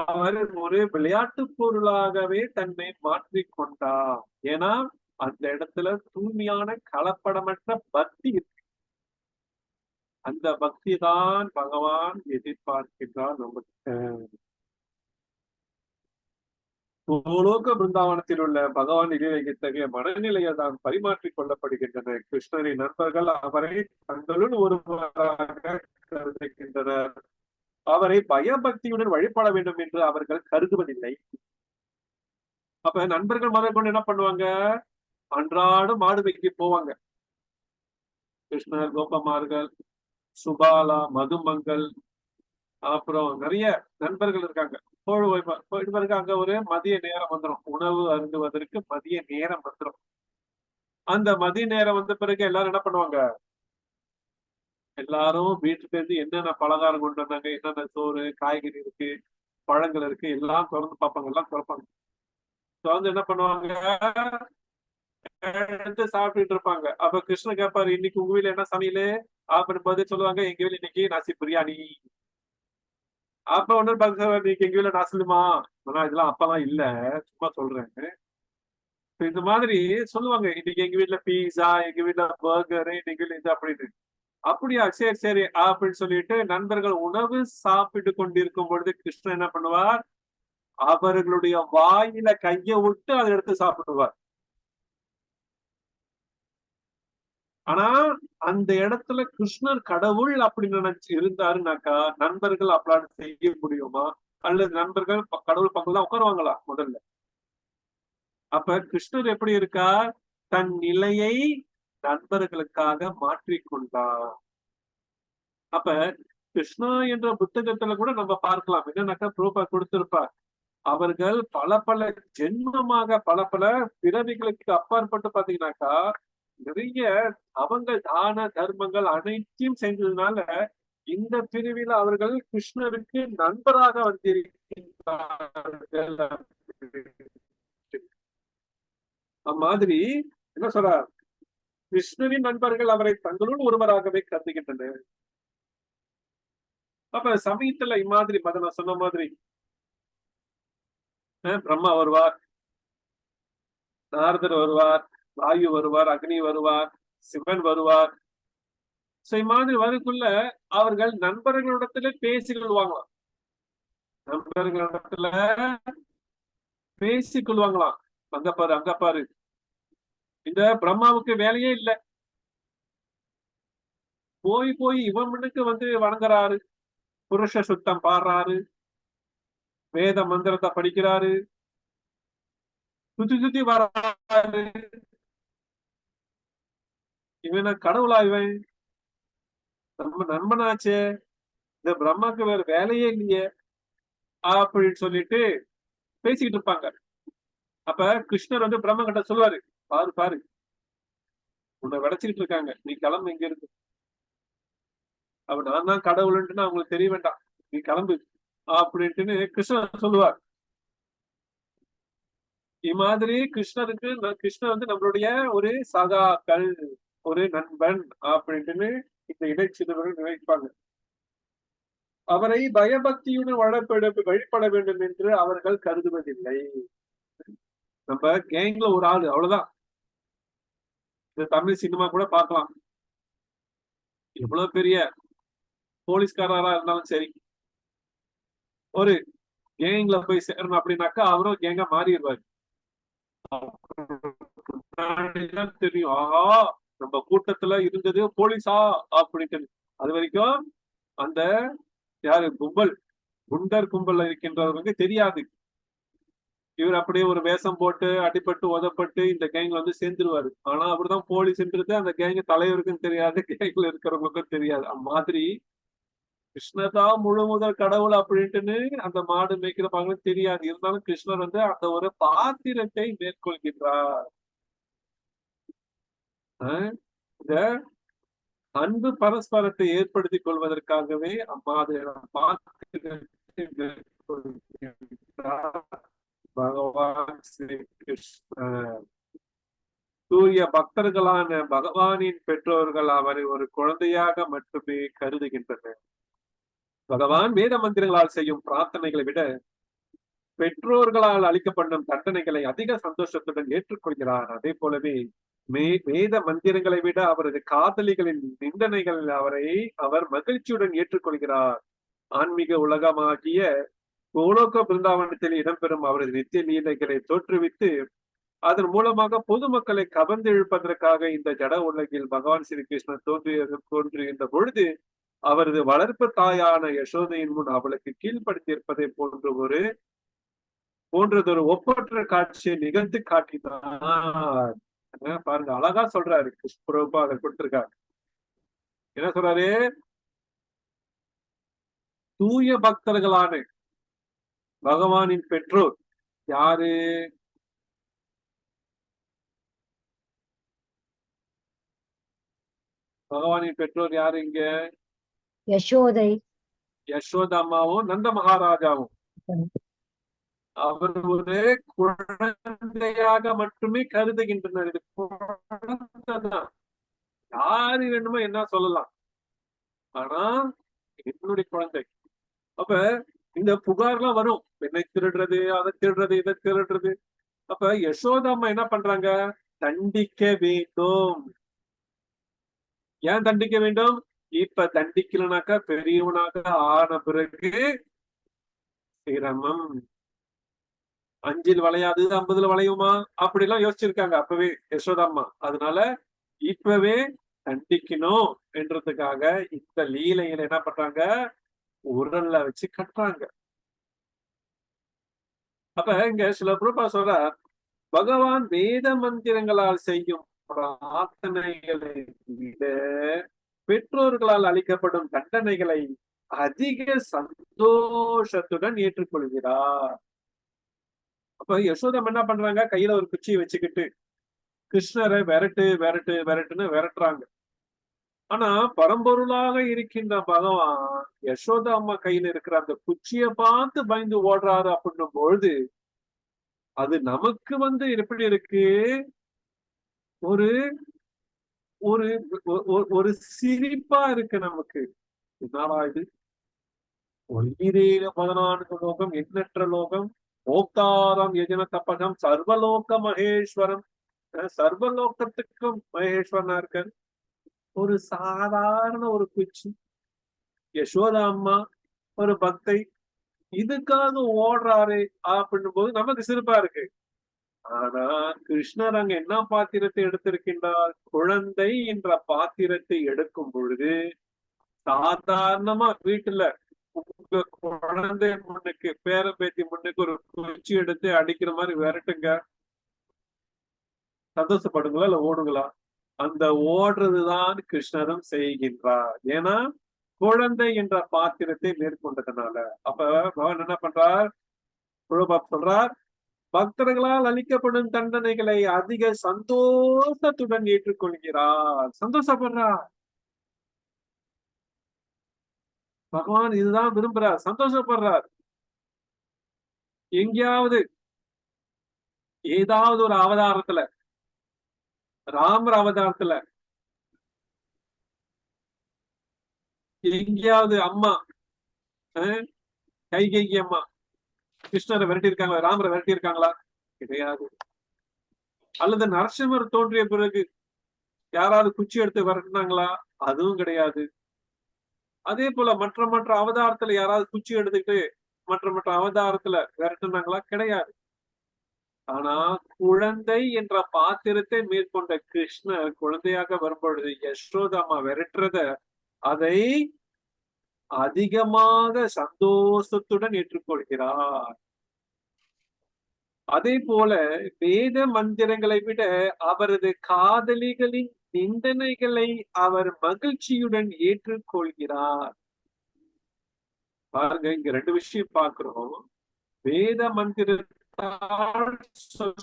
அவர் ஒரு விளையாட்டு பொருளாகவே தன்னை மாற்றிக்கொண்டார். ஏன்னா அந்த இடத்துல தூய்மையான கலப்படமற்ற பக்தி இருக்கு. அந்த பக்தி தான் பகவான் எதிர்பார்க்கின்றார் நமக்கு. பூலோக பிருந்தாவனத்தில் உள்ள பகவான் இத்தகைய மனநிலையை தான் பரிமாற்றிக் கொள்ளப்படுகின்றன. கிருஷ்ணரின் நண்பர்கள் அவரை தங்களுள் ஒருவராக கருதுகின்றனர். அவரை பயபக்தியுடன் வழிபட வேண்டும் என்று அவர்கள் கருதுவதில்லை. அப்ப நண்பர்கள் முதல் கொண்டு என்ன பண்ணுவாங்க? அன்றாடம் மாடு வைக்க போவாங்க. கிருஷ்ணர், கோபமார்கள், சுபாலா, மதுமங்கள், அப்புறம் நிறைய நண்பர்கள் இருக்காங்க. போயிட்டு அங்க ஒரு மதிய நேரம் வந்துடும். உணவு அருந்துவதற்கு மதிய நேரம் வந்துடும். அந்த மதிய நேரம் வந்த பிறகு எல்லாரும் என்ன பண்ணுவாங்க? எல்லாரும் வீட்டுல இருந்து என்னென்ன பலகாரம் கொண்டு வந்தாங்க, என்னென்ன சோறு, காய்கறி இருக்கு, பழங்கள் இருக்கு, எல்லாம் திறந்து பார்ப்பாங்க. எல்லாம் திறப்பாங்க. திறந்து என்ன பண்ணுவாங்க? எடுத்து சாப்பிட்டுட்டு இருப்பாங்க. அப்ப கிருஷ்ணன் கேட்பாரு, இன்னைக்கு உங்க வீட்டுல என்ன சமையலு அப்படின்னு பதில் சொல்லுவாங்க. எங்க வீட்டுல இன்னைக்கு நசி பிரியாணி. அப்ப ஒண்ணு இன்னைக்கு எங்க வீட்டுல நசலுமா? ஆனா இதெல்லாம் அப்பெல்லாம் இல்ல, சும்மா சொல்றேன். இந்த மாதிரி சொல்லுவாங்க. இன்னைக்கு எங்க வீட்டுல பீஸா, எங்க வீட்டுல பர்கரு, இன்னைக்கு வீட்டுல இது அப்படின்னு. அப்படியா, சரி சரி அப்படின்னு சொல்லிட்டு நண்பர்கள் உணவு சாப்பிட்டு கொண்டிருக்கும் பொழுது கிருஷ்ணன் என்ன பண்ணுவார்? அவர்களுடைய வாயில கைய விட்டு அதை எடுத்து சாப்பிடுவார். ஆனா அந்த இடத்துல கிருஷ்ணர் கடவுள் அப்படின்னு நினைச்சு இருந்தாருனாக்கா நண்பர்கள் அப்படி செய்ய முடியுமா? அல்லது நண்பர்கள் கடவுள் பக்கத்துல உட்காருவாங்களா முதல்ல? அப்ப கிருஷ்ணர் எப்படி இருக்கார்? தன் நிலையை நண்பர்களுக்காக மாற்றிக்கொண்டார். அப்ப கிருஷ்ணா என்ற புத்தகத்துல கூட நம்ம பார்க்கலாம். என்னன்னாக்கா பிரபா கொடுத்திருப்பார். அவர்கள் பல பல ஜென்மமாக பல பல பிறவிகளுக்கு அப்பாற்பட்டு பாத்தீங்கன்னாக்கா நிறைய அவங்க தான தர்மங்கள் அனைத்தையும் செஞ்சதுனால இந்த பிரிவில் அவர்கள் கிருஷ்ணருக்கு நண்பராக வந்திருக்கின்றார்கள். அம்மாதிரி என்ன சொல்றார்? கிருஷ்ணரின் நண்பர்கள் அவரை தங்களுள் ஒருவராகவே கருதுகின்றனர். அப்ப சமயத்துல இம்மாதிரி நான் சொன்ன மாதிரி பிரம்மா வருவார், நாரதர் வருவார், வாயு வருவார், அக்னி வருவார், சிவன் வருவார். மாதிரி வரக்குள்ள அவர்கள் நண்பர்களிடத்துல பேசிக்கொள்வாங்களாம். நண்பர்களிடத்துல பேசிக்கொள்வாங்களாம். அங்க பாரு, அங்க பாரு, இந்த பிரம்மாவுக்கு வேலையே இல்லை, போய் போய் இவன் மண்ணுக்கு வந்து வணங்குறாரு, புருஷ சுத்தம் பாடுறாரு, வேத மந்திரத்தை படிக்கிறாரு, சுத்தி சுத்தி வராரு. இவன கடவுளா? இவன் நம்ம நண்பனாச்சே, இந்த பிரம்மாக்கு வேற வேலையே இல்லையே அப்படின்னு சொல்லிட்டு பேசிக்கிட்டு இருப்பாங்க. அப்ப கிருஷ்ணர் வந்து பிரம்ம கிட்ட சொல்லுவாரு, பாரு பாரு, உன்னை விடைச்சுக்கிட்டு இருக்காங்க, நீ கிளம்பு இங்க இருக்கு. அப்ப நான் தான் கடவுள்ன்ட்டு அவங்களுக்கு தெரிய வேண்டாம், நீ கிளம்பு அப்படின்ட்டு கிருஷ்ணர் சொல்லுவார். இம்மாதிரி கிருஷ்ணர் வந்து நம்மளுடைய ஒரு சகாக்கள், ஒரு நண்பன் அப்படின்ட்டுன்னு இந்த இடைச்சிறுவர்கள் நினைப்பாங்க. அவரை பயபக்தியுடன் வழிபட வேண்டும் என்று அவர்கள் கருதுவதில்லை. நம்ம கேங்ல ஒரு ஆளு அவ்வளவுதான். இந்த தமிழ் சினிமா கூட பார்க்கலாம். எவ்வளவு பெரிய போலீஸ்காரரா இருந்தாலும் சரி, ஒரு கேங்ல போய் சேரணும் அப்படின்னாக்கா அவரும் கேங்கா மாறிடுவாரு. தெரியும், ஆஹா நம்ம கூட்டத்துல இருந்தது போலீஸா அப்படின்ட்டு. அது வரைக்கும் அந்த யாரு குண்டர் கும்பல்ல இருக்கின்றவர்களுக்கு தெரியாது. இவர் அப்படியே ஒரு வேஷம் போட்டு அடிபட்டு உதப்பட்டு இந்த கேங்ல வந்து சேர்ந்துருவாரு. ஆனா அவர்தான் போலீஸ்ன்றது அந்த கேங்க தலைவருக்கும் தெரியாது, கேங்ல இருக்கிறவங்களுக்கும் தெரியாது. மாதிரி கிருஷ்ணதான் முழு முதல் கடவுள் அப்படின்ட்டுன்னு அந்த மாடு மேய்க்கிறவங்களுக்கு தெரியாது. இருந்தாலும் கிருஷ்ணர் வந்து அந்த ஒரு பாத்திரத்தை மேற்கொள்கின்றார். இந்த அன்பு பரஸ்பரத்தை ஏற்படுத்திக் கொள்வதற்காகவே அம்மாதிரியான பாத்திரத்தை மேற்கொள்கின்றார் பகவான் ஸ்ரீ கிருஷ்ணர். தூய பக்தர்களான பகவானின் பெற்றோர்கள் அவரை ஒரு குழந்தையாக மட்டுமே கருதுகின்றனர். பகவான் வேத மந்திரங்களால் செய்யும் பிரார்த்தனைகளை விட பெற்றோர்களால் அளிக்கப்படும் தண்டனைகளை அதிக சந்தோஷத்துடன் ஏற்றுக்கொள்கிறார். அதே போலவே வேத மந்திரங்களை விட அவரது காதலிகளின் நிந்தனைகள் அவர் மகிழ்ச்சியுடன் ஏற்றுக்கொள்கிறார். ஆன்மீக உலகமாகிய கோலோக பிருந்தாவனத்தில் இடம்பெறும் அவரது நித்திய லீலைகளை தோற்றுவித்து அதன் மூலமாக பொதுமக்களை கவர்ந்து இழுப்பதற்காக இந்த ஜட உலகில் பகவான் ஸ்ரீ கிருஷ்ணன் தோன்றுகின்ற பொழுது அவரது வளர்ப்பு தாயான யசோதையின் முன் அவளுக்கு கீழ்ப்படுத்தியிருப்பதை போன்றதொரு ஒப்பற்ற காட்சியை நிகழ்ந்து காட்டினார். பாருங்க, அழகா சொல்றாரு பிரபுபா அதை கொடுத்திருக்காரு. என்ன சொல்றாரு? தூய பக்தர்களான பகவானின் பெற்றோர் யாரு? பகவானின் பெற்றோர் யாரு இங்க? யசோதை, யசோதாமாவும் நந்த மகாராஜாவும். அவர் ஒரு குழந்தையாக மட்டுமே கருதுகின்றனர். இது குழந்தைதான், யாரு வேணுமோ என்ன சொல்லலாம், ஆனா என்னுடைய குழந்தை. அப்ப இந்த புகார்லாம் வரும், என்னை திருடுறது, அதை திருடுறது, இதை திருடுறது. அப்ப யசோதாம்மா என்ன பண்றாங்க? தண்டிக்க வேண்டும். ஏன் தண்டிக்க வேண்டும்? இப்ப தண்டிக்கலனாக்கா பெரியவனாக ஆன பிறகு சிரமம். 5 வளையாது 50 வளையுமா அப்படிலாம் யோசிச்சிருக்காங்க அப்பவே யசோதாம்மா. அதனால இப்பவே தண்டிக்கணும் என்றதுக்காக இந்த லீலையில என்ன பண்றாங்க? உரல்ல வச்சு கட்டுறாங்க. அப்ப இங்க சில பிரபா சொல்ற, பகவான் வேத மந்திரங்களால் செய்யும் பிரார்த்தனைகளை விட பெற்றோர்களால் அளிக்கப்படும் தண்டனைகளை அதிக சந்தோஷத்துடன் ஏற்றுக்கொள்கிறார். அப்ப யசோதம் என்ன பண்றாங்க? கையில ஒரு குச்சியை வச்சுக்கிட்டு கிருஷ்ணரை விரட்டுன்னு விரட்டுறாங்க. ஆனா பரம்பொருளாக இருக்கின்ற பகவான் யசோதா அம்மா கையில இருக்கிற அந்த குச்சியை பார்த்து பயந்து ஓடுறாரு அப்படின்னும் பொழுது அது நமக்கு வந்து எப்படி இருக்கு? ஒரு ஒரு ஒரு சிரிப்பா இருக்கு நமக்கு. என்னடா இது, ஒளிரேல 14 லோகம், எண்ணற்ற லோகம், ஓக்தாரம் யஜன தப்பகம், சர்வலோக மகேஸ்வரம், சர்வலோகத்துக்கும் மகேஸ்வரனா இருக்காரு. ஒரு சாதாரண ஒரு குச்சி, யசோதா அம்மா ஒரு பக்தை, இதுக்காக ஓடுறாரு அப்படின்னும் போது நமக்கு சிரிப்பா இருக்கு. ஆனா கிருஷ்ணர் அங்க என்ன பாத்திரத்தை எடுத்திருக்கின்றார்? குழந்தை என்ற பாத்திரத்தை எடுக்கும் பொழுது சாதாரணமா வீட்டுல உங்க குழந்தை முன்னுக்கு, பேரம்பேத்தி முன்னுக்கு ஒரு குச்சி எடுத்து அடிக்கிற மாதிரி விரட்டுங்க, சந்தோஷப்படுங்களா இல்ல ஓடுங்களா? அந்த ஓடுறதுதான் கிருஷ்ணரும் செய்கின்றார். ஏன்னா குழந்தை என்ற பாத்திரத்தை மேற்கொண்டதுனால. அப்ப பகவான் என்ன பண்றார்? பிரபுபாத் சொல்றார், பக்தர்களால் அளிக்கப்படும் தண்டனைகளை அதிக சந்தோஷத்துடன் ஏற்றுக்கொள்கிறார். சந்தோஷப்படுறார். பகவான் இதுதான் விரும்புறார், சந்தோஷப்படுறார். எங்கேயாவது ஏதாவது ஒரு அவதாரத்துல, ராமர் அவதாரத்துல எங்கேயாவது அம்மா கைகேயி அம்மா கிருஷ்ணரை விரட்டி இருக்காங்களா, ராமரை விரட்டி இருக்காங்களா? கிடையாது. அல்லது நரசிம்மர் தோன்றிய பிறகு யாராவது குச்சி எடுத்து விரட்டினாங்களா? அதுவும் கிடையாது. அதே போல மற்ற மற்ற அவதாரத்துல யாராவது குச்சி எடுத்துக்கிட்டு மற்ற மற்ற அவதாரத்துல விரட்டுனாங்களா? கிடையாது. ஆனா குழந்தை என்ற பாத்திரத்தை மேற்கொண்ட கிருஷ்ணர் குழந்தையாக வரும்பொழுது யசோதாமா விரட்டுறத அதை அதிகமாக சந்தோஷத்துடன் ஏற்றுக்கொள்கிறார். அதே போல வேத மந்திரங்களை விட அவரது காதலிகளின் நிந்தனைகளை அவர் மகிழ்ச்சியுடன் ஏற்றுக்கொள்கிறார். பாருங்க, இங்க ரெண்டு விஷயம் பார்க்கிறோம். வேத மந்திரத்தால்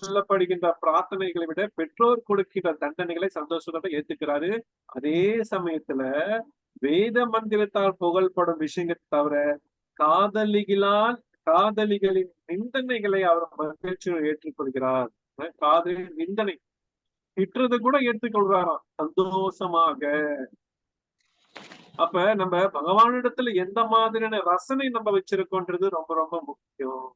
சொல்லப்படுகின்ற பிரார்த்தனைகளை விட பெற்றோர் கொடுக்கின்ற தண்டனைகளை சந்தோஷத்துடன் ஏத்துக்கிறாரு. அதே சமயத்துல வேத மந்திரத்தால் புகழ்படும் விஷயங்களை தவிர காதலிகளின் நிந்தனைகளை அவர் மகிழ்ச்சியுடன் ஏற்றுக்கொள்கிறார். காதலின் நிந்தனை திட்டுறது கூட ஏற்றுக்கொள்றாராம் சந்தோஷமாக. அப்ப நம்ம பகவானிடத்துல எந்த மாதிரியான ரசனை நம்ம வச்சிருக்கோன்றது ரொம்ப ரொம்ப முக்கியம்.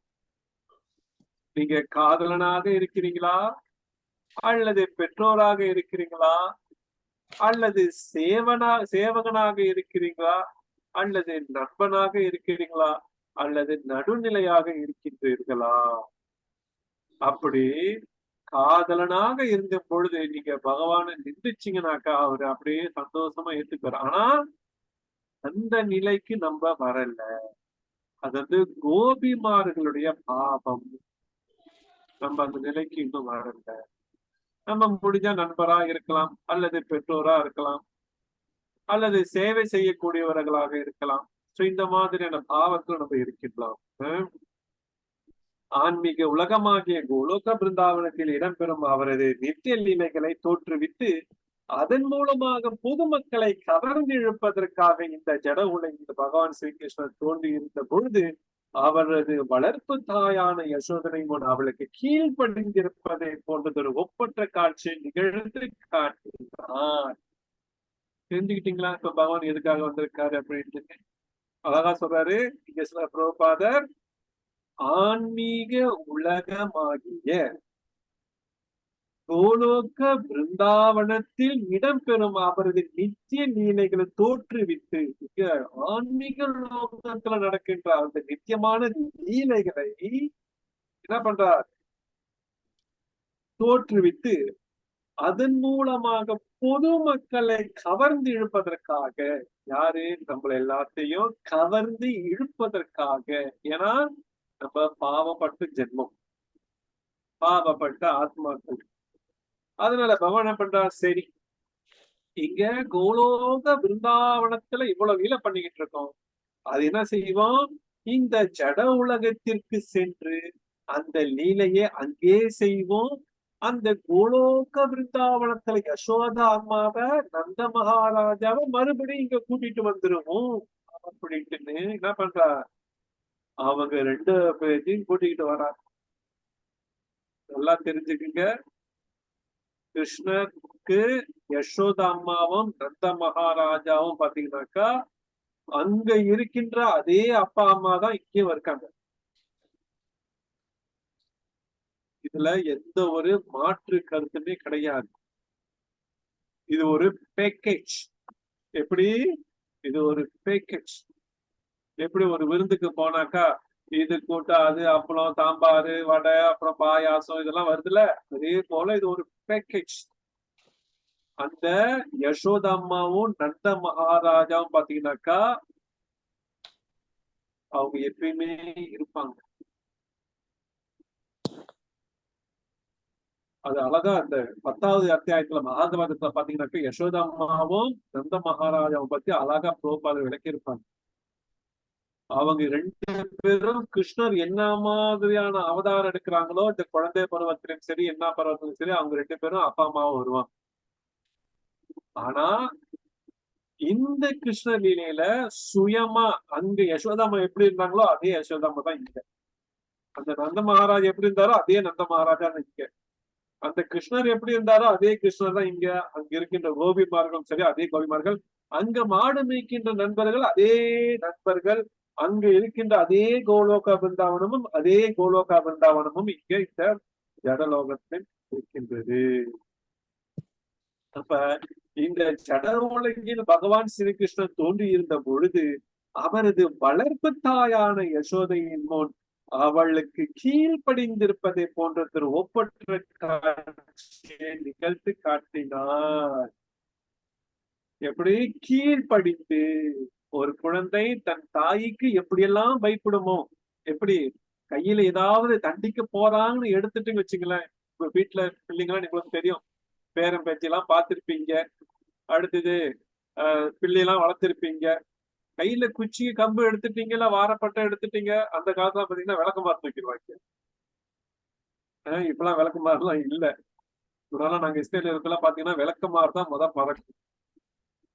நீங்க காதலனாக இருக்கிறீங்களா, அல்லது பெற்றோராக இருக்கிறீங்களா, அல்லது சேவகனாக இருக்கிறீங்களா, அல்லது நண்பனாக இருக்கிறீங்களா, அல்லது நடுநிலையாக இருக்கின்றீர்களா? அப்படி காதலனாக இருந்த பொழுது நீங்க பகவானை நிந்திச்சீங்கன்னாக்கா அவரு அப்படியே சந்தோஷமா ஏத்துப்பாரு. ஆனா அந்த நிலைக்கு நம்ம வரல. அது வந்து கோபிமார்களுடைய பாவம். நம்ம அந்த நிலைக்கு இன்னும் வரல. நம்ம முடிஞ்சா நண்பரா இருக்கலாம், அல்லது பெற்றோரா இருக்கலாம், அல்லது சேவை செய்யக்கூடியவர்களாக இருக்கலாம். இந்த மாதிரியான பாவத்தில் நம்ம இருக்கலாம். ஆன்மீக உலகமாகிய கோலோக பிருந்தாவனத்தில் இடம்பெறும் அவரது நித்திய லீலைகளை தோற்றுவித்து அதன் மூலமாக பொதுமக்களை கவர்ந்து இழுப்பதற்காக இந்த ஜட உலகில் பகவான் ஸ்ரீகிருஷ்ணன் தோன்றி இருந்த பொழுது அவரது வளர்ப்பு தாயான யசோதனை முன் அவளுக்கு கீழ்ப்படிந்திருப்பதை போன்றதொரு ஒப்பற்ற காட்சியை நிகழ்ந்து காட்டினார். தெரிஞ்சுக்கிட்டீங்களா இப்ப பகவான் எதுக்காக வந்திருக்காரு அப்படின்னு? அழகா சொல்றாரு இங்க சில பிரபுபாதர், ஆன்மீக உலகமாகிய கோலோக பிருந்தாவனத்தில் இடம்பெறும் அவரது நித்திய லீலைகளை தோற்றுவித்து, ஆன்மீக லோகத்துல நடக்கின்ற அந்த நித்தியமான லீலைகளை என்ன பண்றார்? தோற்றுவித்து அதன் மூலமாக பொதுமக்களை கவர்ந்து இழுப்பதற்காக. யாரு? நம்மள எல்லாத்தையும் கவர்ந்து இழுப்பதற்காக. ஏன்னா நம்ம பாவப்பட்ட ஜென்மம், பாவப்பட்ட ஆத்மாக்கள். அதனால பகவான் என்ன பண்றார்? சரி, இங்க கோலோக பிருந்தாவனத்துல இவ்வளவு லீலை பண்ணிக்கிட்டு இருக்கோம், அது என்ன செய்வோம்? இந்த ஜட உலகத்திற்கு சென்று அந்த லீலையை அங்கே செய்வோம். அந்த கோலோக பிருந்தாவனத்துல யசோதா அம்மாவை நந்த மகாராஜாவை மறுபடியும் இங்க கூட்டிட்டு வந்துருவோம் அப்படின்ட்டு என்ன பண்றா? அவங்க ரெண்டு பேரையும் கூட்டிக்கிட்டு வரா. நல்லா தெரிஞ்சுக்குங்க, கிருஷ்ணருக்கு யசோதா அம்மாவும் நந்த மகாராஜாவும் பாத்தீங்கன்னாக்கா அங்க இருக்கின்ற அதே அப்பா அம்மா தான் இங்கேயும் இருக்காங்க. இதுல எந்த ஒரு மாற்று கருத்துமே கிடையாது. இது ஒரு பேக்கேஜ். எப்படி? இது ஒரு பேக்கேஜ். எப்படி ஒரு விருந்துக்கு போனாக்கா இது கூட்டா அது அப்பளம் சாம்பாரு வடை அப்புறம் பாயாசம் இதெல்லாம் வருதுல்ல, அதே போல இது ஒரு பேக்கேஜ். அந்த யசோதா அம்மாவும் நந்த மகாராஜாவும் பாத்தீங்கன்னாக்கா அவங்க எப்பயுமே இருப்பாங்க. அது அழகா அந்த 10வது அத்தியாயத்துல மகாபாரதத்துல பாத்தீங்கன்னாக்கா யசோதா அம்மாவும் நந்த மகாராஜாவும் பத்தி அழகா பிரபுபாதர் விளக்கியிருப்பாங்க. அவங்க ரெண்டு பேரும் கிருஷ்ணர் என்ன மாதிரியான அவதாரம் எடுக்கிறாங்களோ இந்த குழந்தை பருவத்திலும் சரி என்ன பருவத்திலும் சரி அவங்க ரெண்டு பேரும் அப்பா அம்மாவும் வருவாங்க. ஆனா இந்த கிருஷ்ண லீலையில சுயமா அங்க யசோதாமா எப்படி இருந்தாங்களோ அதே யசோதாமா தான் இங்க. அந்த நந்த மகாராஜ் எப்படி இருந்தாரோ அதே நந்த மகாராஜா இங்க, அந்த கிருஷ்ணர் எப்படி இருந்தாரோ அதே கிருஷ்ணர் தான் இங்க. அங்க இருக்கின்ற கோபிமார்களும் சரி அதே கோபிமார்கள், அங்க மாடு மேய்க்கின்ற நண்பர்கள் அதே நண்பர்கள், அங்க இருக்கின்ற அதே கோலோக பிருந்தாவனமும் அதே கோலோக பிருந்தாவனமும் இங்க இந்த ஜடலோகத்தில் இருக்கின்றது. அப்ப இந்த ஜட உலகில் பகவான் ஸ்ரீகிருஷ்ணன் தோன்றி இருந்த பொழுது அவரது வளர்ப்பு தாயான யசோதையின் முன் அவளுக்கு கீழ்ப்படிந்திருப்பதை போன்ற திரு ஒப்பற்ற காட்சியை நிகழ்த்து காட்டினார். எப்படி கீழ்ப்படிந்து ஒரு குழந்தை தன் தாய்க்கு எப்படியெல்லாம் பயப்படுமோ, எப்படி கையில ஏதாவது தண்டிக்க போறாங்கன்னு எடுத்துட்டு வச்சுங்களேன். இப்ப வீட்டுல பிள்ளைங்களாம் உங்களுக்கு தெரியும், பேரன் பேச்சு எல்லாம் பார்த்திருப்பீங்க. அடுத்தது பிள்ளையெல்லாம் வளர்த்திருப்பீங்க. கையில குச்சி கம்பு எடுத்துட்டீங்கல்ல, வாரப்பட்டை எடுத்துட்டீங்க. அந்த காலத்துல பாத்தீங்கன்னா விளக்கமாறு தூக்கிடுவாங்க. இப்பெல்லாம் விளக்கமாறுலாம் இல்ல. இதனால நாங்க இஸ்ரேல் இருக்கலாம் பாத்தீங்கன்னா விளக்கமாறு தான் பறக்கும்.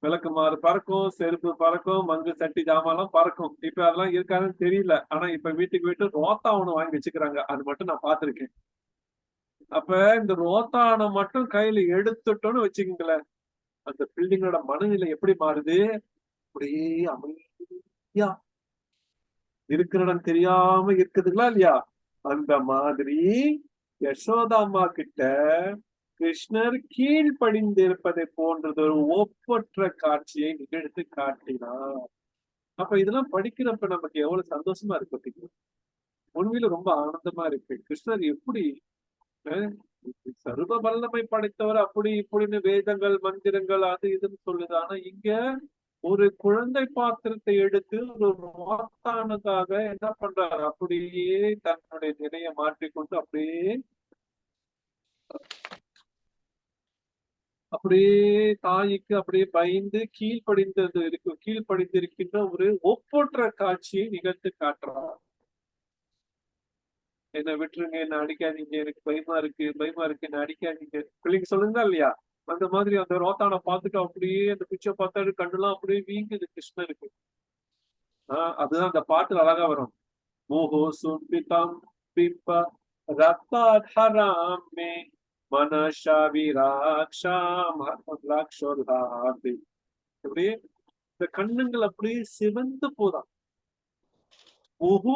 விளக்குமாறு பறக்கும், செருப்பு பறக்கும், மங்கு சட்டி ஜாமான்லாம் பறக்கும். இப்ப அதெல்லாம் இருக்காதுன்னு தெரியல. ஆனா இப்ப வீட்டுக்கு வீட்டு ரோத்தா ஒண்ணு வாங்கி வச்சுக்கிறாங்க. அது மட்டும் நான் பார்த்திருக்கேன். அப்ப இந்த ரோத்தானை மட்டும் கையில எடுத்துட்டோம்னு வச்சுக்கீங்களேன், அந்த பில்டிங்கோட மனநிலை எப்படி மாறுது? அப்படியே அமைதியா இருக்கிற இடம் தெரியாம இருக்குதுங்களா இல்லையா? அந்த மாதிரி யசோதா அம்மா கிட்ட கிருஷ்ணர் கீழ்ப்படிந்திருப்பதை போன்றது ஒரு ஒப்பற்ற காட்சியை நிகழ்த்து காட்டினார். அப்ப இதெல்லாம் படிக்கிறப்ப நமக்கு எவ்வளவு சந்தோஷமா இருக்கு பார்த்தீங்களா? உண்மையில ரொம்ப ஆனந்தமா இருக்கு. கிருஷ்ணர் எப்படி சர்வ வல்லமை படைத்தவர், அப்படி இப்படின்னு வேதங்கள் மந்திரங்கள் அது இதுன்னு சொல்லுது. ஆனா இங்க ஒரு குழந்தை பாத்திரத்தை எடுத்து ஒரு ரோத்தானுக்காக என்ன பண்றாரு? அப்படியே தன்னுடைய நிலையை மாற்றிக்கொண்டு அப்படியே தாய்க்கு அப்படியே பயந்து கீழ்ப்படிந்திருக்கின்ற ஒரு ஒப்பற்ற காட்சியை நிகழ்த்து காட்டுறார். என்ன விட்டுருங்க, என்ன அடிக்காதீங்க, எனக்கு பயமா இருக்கு என்ன அடிக்காதீங்க, பிள்ளைங்க சொல்லுங்க இல்லையா? அந்த மாதிரி அந்த ரோத்தானை பார்த்துட்டு அப்படியே அந்த பிச்சை பார்த்தாரு, கண்ணுலாம் அப்படியே வீங்குது கிருஷ்ணருக்கு. அதுதான் அந்த பாட்டு அழகா வரும். மோகோ சும்பிதம் பிம்ப ரத்தாத்ஹராமே மனஷா விராக்ஷாம் ஹர்மலாக்ஷோர்தாபி. அப்படியே இந்த கண்ணுங்கள் அப்படியே சிவந்து போதான். மோகோ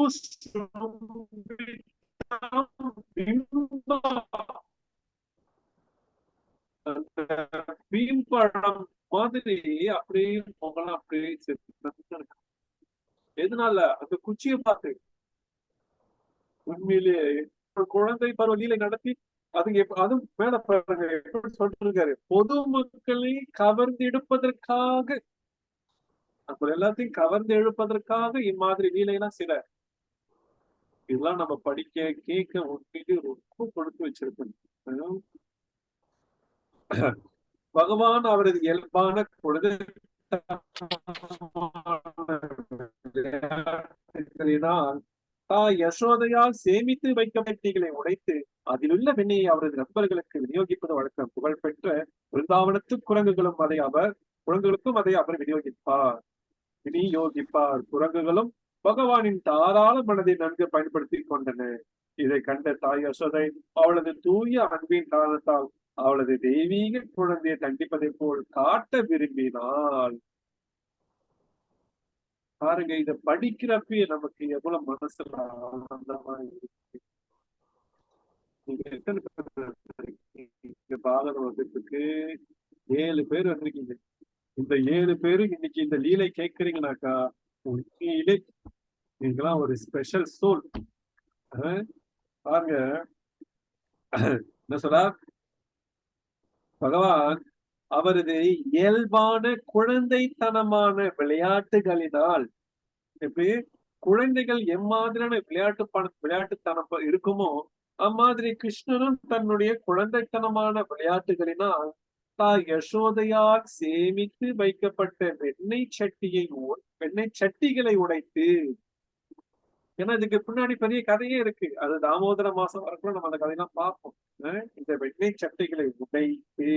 பீம்பழம் மாதிரி அப்படியே பொங்கலாம் அப்படியே எதனால? அந்த குச்சியை பார்த்து. உண்மையிலேயே குழந்தை பருவ லீலை நடத்தி அதுவும் மேல பாருங்க எப்படி சொல்லிருக்காரு, பொதுமக்களை கவர்ந்து எடுப்பதற்காக, அப்புறம் எல்லாத்தையும் கவர்ந்து எடுப்பதற்காக இம்மாதிரி லீலைலாம் சில இதெல்லாம் நம்ம படிக்க கேட்க உண்மையிலே ரொம்ப கொடுத்து வச்சிருக்கணும். பகவான் அவரது இயல்பான பொழுது யசோதையால் சேமித்து வைக்க பெட்டிகளை உடைத்து அதிலுள்ள வெண்ணையை அவரது நண்பர்களுக்கு விநியோகிப்பது வழக்கம். புகழ்பெற்ற பிருந்தாவனத்து குரங்குகளுக்கும் அதை அவர் விநியோகிப்பார். குரங்குகளும் பகவானின் தாராள மனதை நன்கு பயன்படுத்தி கொண்டன. இதை கண்ட தாய் யசோதை அவளது தூய அன்பின் காரணத்தால் அவளது தெய்வீக குழந்தையை தண்டிப்பதை போல் காட்ட விரும்பினாள். பாருங்க, இத படிக்கிறப்பே நமக்கு எவ்வளவு மனசுல ஆனந்தமா இருக்கு. நீங்க எத்தனை பேர் பாகவத வகுப்புக்கு 7 பேர் வந்திருக்கீங்க. இந்த 7 பேரும் இன்னைக்கு இந்த லீலை கேட்கறீங்கனாக்கா உண்மையிலே நீங்களாம் ஒரு ஸ்பெஷல் சோல். பாருங்க என்ன சொல்றா பகவான், அவரது இயல்பான குழந்தைத்தனமான விளையாட்டுகளினால், எப்படி குழந்தைகள் எம்மாதிரியான விளையாட்டுத்தனம் இருக்குமோ அம்மாதிரி கிருஷ்ணரும் தன்னுடைய குழந்தைத்தனமான விளையாட்டுகளினால் யசோதையால் சேமித்து வைக்கப்பட்ட வெண்ணெய் சட்டிகளை உடைத்து, ஏன்னா இதுக்கு பின்னாடி பெரிய கதையே இருக்கு. அது தாமோதர மாசம் வரைக்கும் நம்ம அந்த கதையெல்லாம் பார்ப்போம். இந்த வெண்ணெய் சட்டிகளை உடைத்து